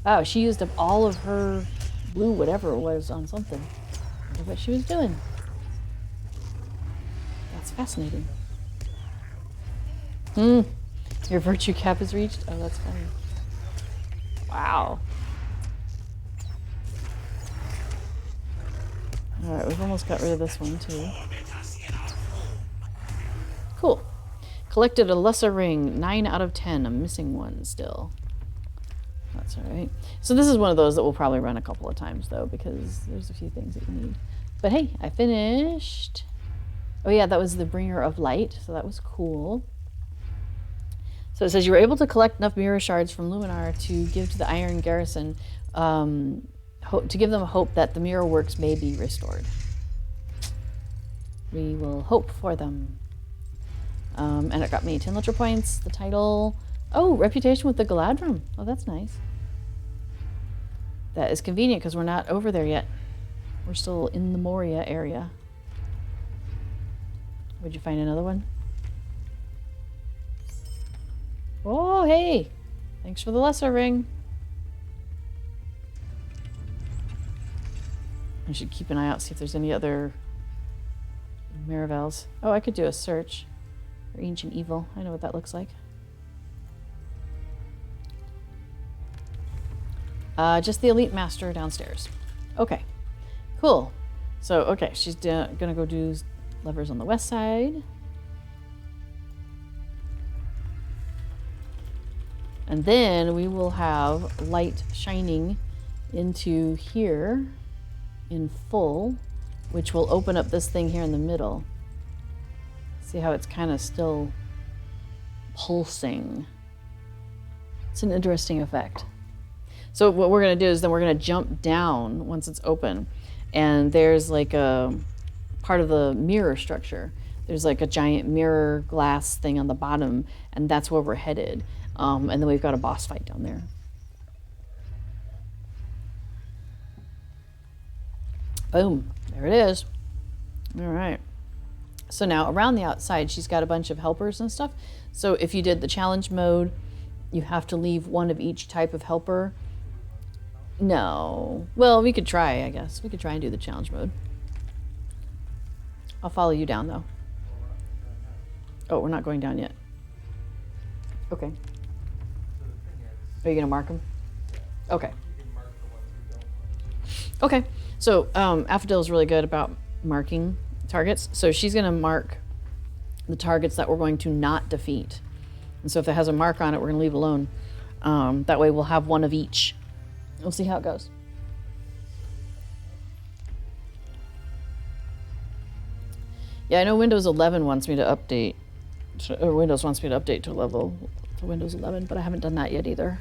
Speaker 1: Oh, she used up all of her blue whatever it was on something. I wonder what she was doing. That's fascinating. Your virtue cap is reached? Oh, that's funny. Wow. Alright, we've almost got rid of this one too. Cool. Collected a lesser ring, 9 out of 10. I'm missing one still. That's alright. So this is one of those that we'll probably run a couple of times though, because there's a few things that you need. But hey, I finished. Oh yeah, that was the Bringer of Light, so that was cool. So it says you were able to collect enough mirror shards from Luminar to give to the Iron Garrison, to give them hope that the mirror works may be restored. We will hope for them. And it got me 10 literature points, the title. Oh, reputation with the Galadrim. Oh, that's nice. That is convenient because we're not over there yet. We're still in the Moria area. Would you find another one? Oh, hey! Thanks for the lesser ring. I should keep an eye out, see if there's any other Marivales. Oh, I could do a search for Ancient Evil. I know what that looks like. Just the Elite Master downstairs. Okay, cool. So, okay, she's gonna go do levers on the west side. And then we will have light shining into here in full, which will open up this thing here in the middle. See how it's kind of still pulsing. It's an interesting effect. So what we're going to do is then we're going to jump down once it's open. And there's like a part of the mirror structure. There's like a giant mirror glass thing on the bottom, and that's where we're headed. And then we've got a boss fight down there. Boom, there it is. All right. So now around the outside, she's got a bunch of helpers and stuff. So if you did the challenge mode, you have to leave one of each type of helper. No. Well, we could try, I guess. We could try and do the challenge mode. I'll follow you down, though. Oh, we're not going down yet. Okay. Are you going to mark them? Okay.
Speaker 2: You can mark the ones you don't want.
Speaker 1: Okay. So Affadil's really good about marking targets. So she's going to mark the targets that we're going to not defeat. And so if it has a mark on it, we're going to leave it alone. That way we'll have one of each. We'll see how it goes. Yeah, I know Windows 11 wants me to update, or Windows wants me to update to Windows 11, but I haven't done that yet either.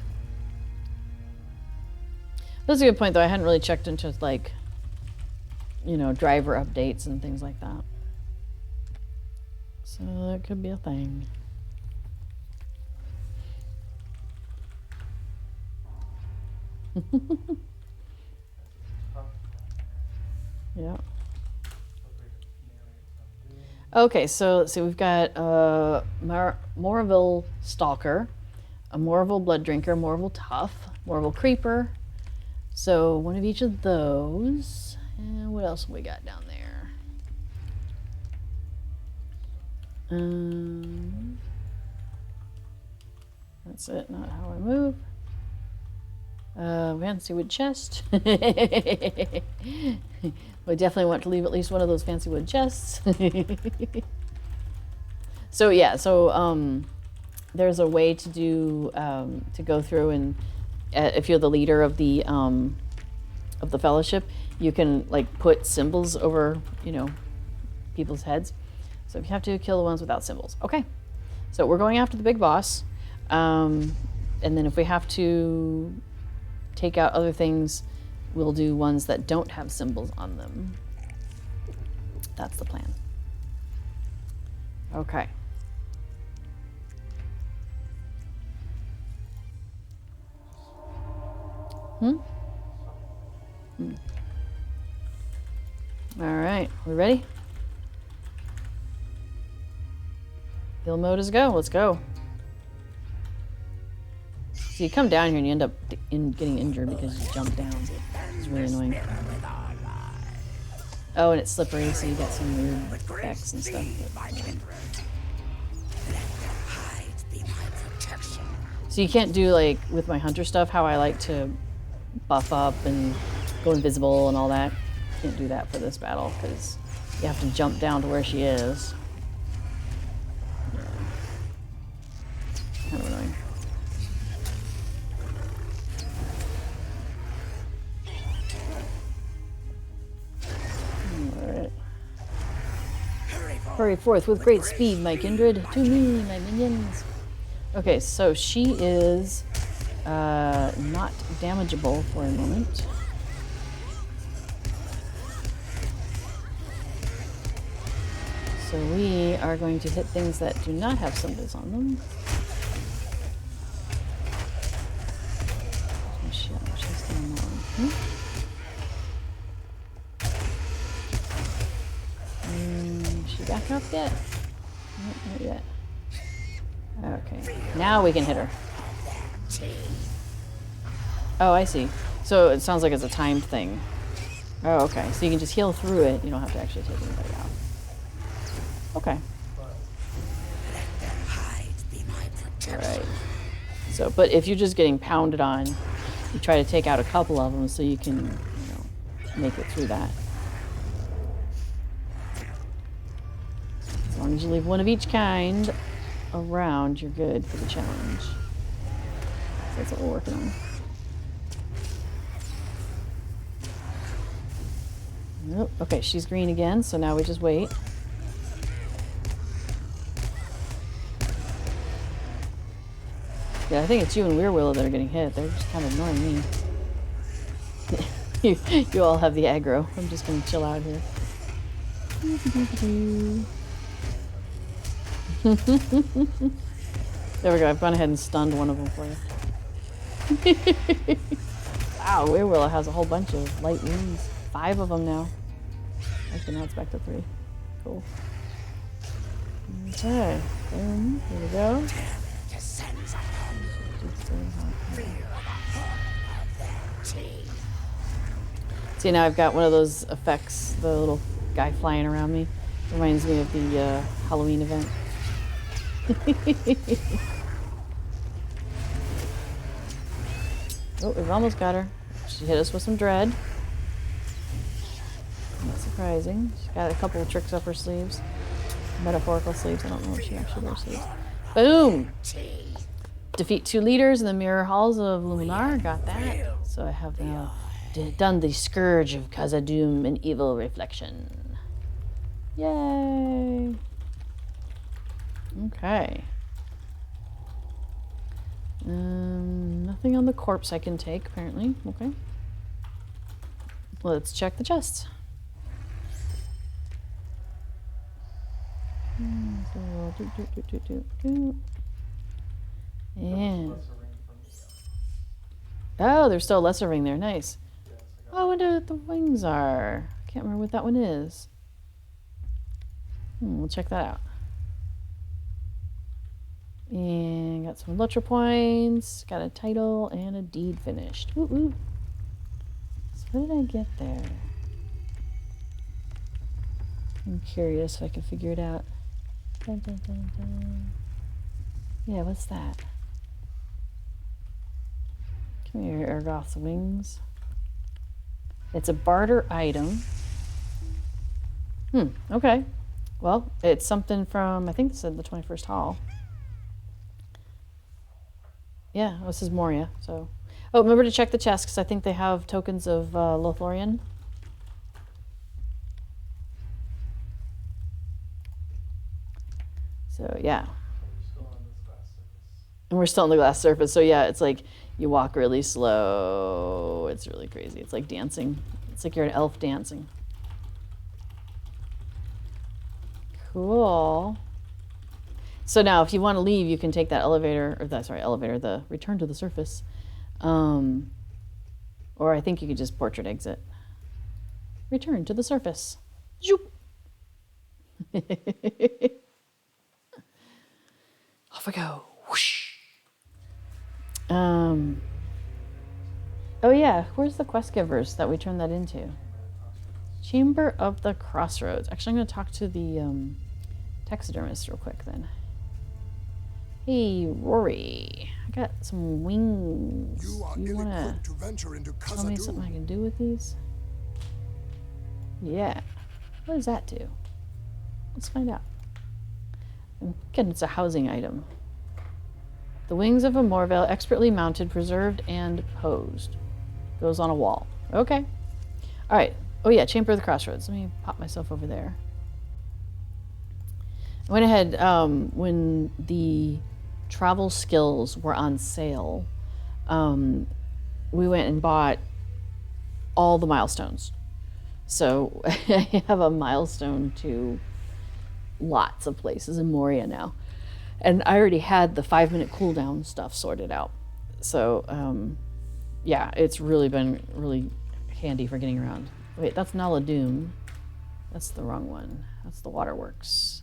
Speaker 1: That's a good point, though. I hadn't really checked into, like, you know, driver updates and things like that. So that could be a thing. Yeah. Okay, so we've got Moraville Stalker, a Moraville Blood Drinker, Moraville Tough, Moraville Creeper. So one of each of those. And what else have we got down there? That's it, not how I move. Fancy wood chest. We definitely want to leave at least one of those fancy wood chests. So yeah, so there's a way to do to go through and if you're the leader of the fellowship, you can like put symbols over, you know, people's heads. So if you have to kill the ones without symbols. Okay, so we're going after the big boss, and then if we have to take out other things, we'll do ones that don't have symbols on them. That's the plan. Okay. All right, we ready? Heal mode is go. Let's go. So you come down here and you end up getting injured because you jump down. It's really annoying. Oh, and it's slippery, so you got some weird effects and stuff. So you can't do, like, with my hunter stuff, how I like to buff up and go invisible and all that. Can't do that for this battle, because you have to jump down to where she is. Yeah. Kind of annoying. Alright. Hurry forth with great speed, my kindred. To me, my minions. Okay, so she is not damageable for a moment. So we are going to hit things that do not have symbols on them. Oh shit, she's down that one. Is she back up yet? Nope, not yet. Okay, now we can hit her. Oh, I see. So it sounds like it's a timed thing. Oh, okay. So you can just heal through it. You don't have to actually take anybody out. Okay. Alright. So, but if you're just getting pounded on, you try to take out a couple of them so you can, you know, make it through that. As long as you leave one of each kind around, you're good for the challenge. So that's what we're working on. Nope. Okay, she's green again, so now we just wait. Yeah, I think it's you and Weirwillow that are getting hit. They're just kind of ignoring me. you all have the aggro. I'm just going to chill out here. There we go. I've gone ahead and stunned one of them for you. Wow, Weirwillow has a whole bunch of light wounds. 5 of them now. Actually, now it's back to 3. Cool. Okay. Boom. Here we go. See, now I've got one of those effects, the little guy flying around me. Reminds me of the Halloween event. Oh, we've almost got her. She hit us with some dread. Not surprising. She's got a couple of tricks up her sleeves. Metaphorical sleeves. I don't know if she actually wears sleeves. Boom! Defeat 2 leaders in the mirror halls of Luminar. Got that. So I have now done the Scourge of Khazad-dûm, an evil reflection. Yay! Okay. Nothing on the corpse I can take, apparently. Okay. Let's check the chests. And oh, there's still a lesser ring there. Nice. Oh, I wonder what the wings are. I can't remember what that one is. We'll check that out. And got some Lutra points. Got a title and a deed finished. Woo woo. So what did I get there? I'm curious if I can figure it out. Dun, dun, dun, dun. Yeah, what's that? Come here, Ergoth's wings. It's a barter item. Okay. Well, it's something from, I think this said the 21st Hall. Yeah, this is Moria, so. Oh, remember to check the chest, because I think they have tokens of Lothlorien. So, yeah. And we're still on the glass surface, so yeah, it's like you walk really slow. It's really crazy. It's like dancing. It's like you're an elf dancing. Cool. So now, if you want to leave, you can take that elevator, or that's right, elevator, the return to the surface. Or I think you could just portrait exit. Return to the surface. Zoop. Off we go. Whoosh. Oh yeah, where's the quest givers that we turned that into? Chamber of the Crossroads. Actually, I'm going to talk to the taxidermist real quick then. Hey, Rory, I got some wings. You want to tell me something I can do with these? Yeah. What does that do? Let's find out. Again, it's a housing item. The wings of a Morvale, expertly mounted, preserved, and posed. Goes on a wall. Okay. All right. Oh yeah, Chamber of the Crossroads. Let me pop myself over there. I went ahead when the travel skills were on sale. We went and bought all the milestones. So I have a milestone to lots of places in Moria now. And I already had the 5-minute cooldown stuff sorted out. So, yeah, it's really been really handy for getting around. Wait, that's Nalâ-dûm. That's the wrong one. That's the waterworks.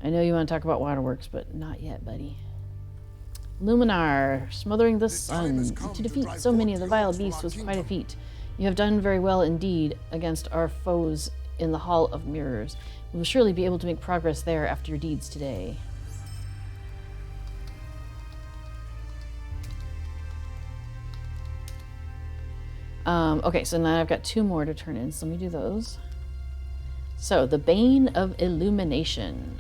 Speaker 1: I know you want to talk about waterworks, but not yet, buddy. Luminar, smothering the sun. To defeat so many of the vile beasts was quite a feat. You have done very well indeed against our foes in the Hall of Mirrors. We will surely be able to make progress there after your deeds today. Okay, so now I've got 2 more to turn in, so let me do those. So, the Bane of Illumination.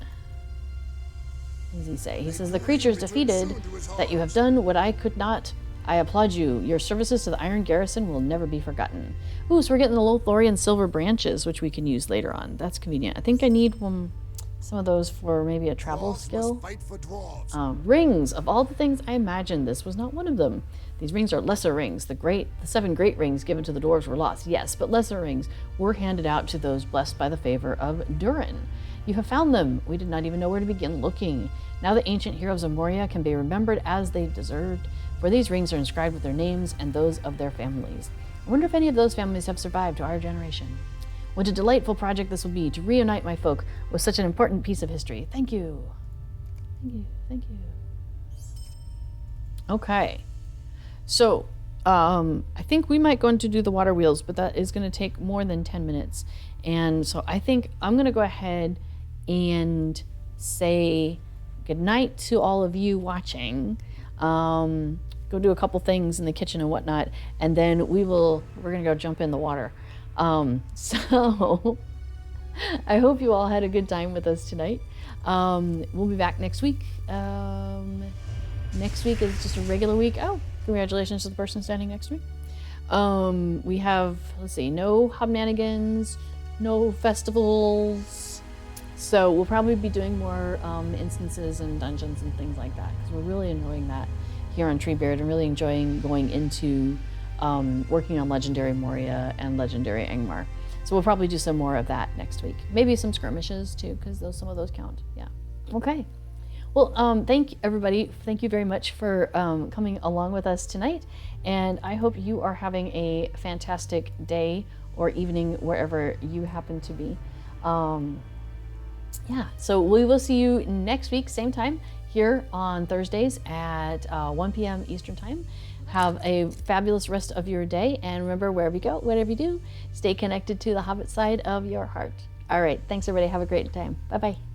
Speaker 1: What does he say? He says, the creatures defeated, that you have done what I could not. I applaud you. Your services to the Iron Garrison will never be forgotten. Ooh, so we're getting the Lothlorien silver branches, which we can use later on. That's convenient. I think I need some of those for maybe a travel skill. Rings. Of all the things I imagined, this was not one of them. These rings are lesser rings. The 7 great rings given to the dwarves were lost, yes, but lesser rings were handed out to those blessed by the favor of Durin. You have found them. We did not even know where to begin looking. Now the ancient heroes of Moria can be remembered as they deserved, for these rings are inscribed with their names and those of their families. I wonder if any of those families have survived to our generation. What a delightful project this will be to reunite my folk with such an important piece of history. Thank you. Thank you. Thank you. Okay. So, I think we might go into do the water wheels, but that is going to take more than 10 minutes. And so I think I'm going to go ahead and say goodnight to all of you watching. Go go do a couple things in the kitchen and whatnot, and then we're gonna go jump in the water. So I hope you all had a good time with us tonight. We'll be back next week. Next week is just a regular week. Oh, congratulations to the person standing next to me. We have, let's see, no Hobnanigans, no festivals. So we'll probably be doing more instances and dungeons and things like that, because we're really enjoying that here on Treebeard and really enjoying going into working on Legendary Moria and Legendary Angmar. So we'll probably do some more of that next week. Maybe some skirmishes too, because some of those count. Yeah. Okay. Well, thank everybody. Thank you very much for coming along with us tonight. And I hope you are having a fantastic day or evening wherever you happen to be. Yeah, so we will see you next week, same time, here on Thursdays at 1 p.m. Eastern Time. Have a fabulous rest of your day. And remember, wherever you go, whatever you do, stay connected to the Hobbit side of your heart. All right, thanks everybody. Have a great time. Bye-bye.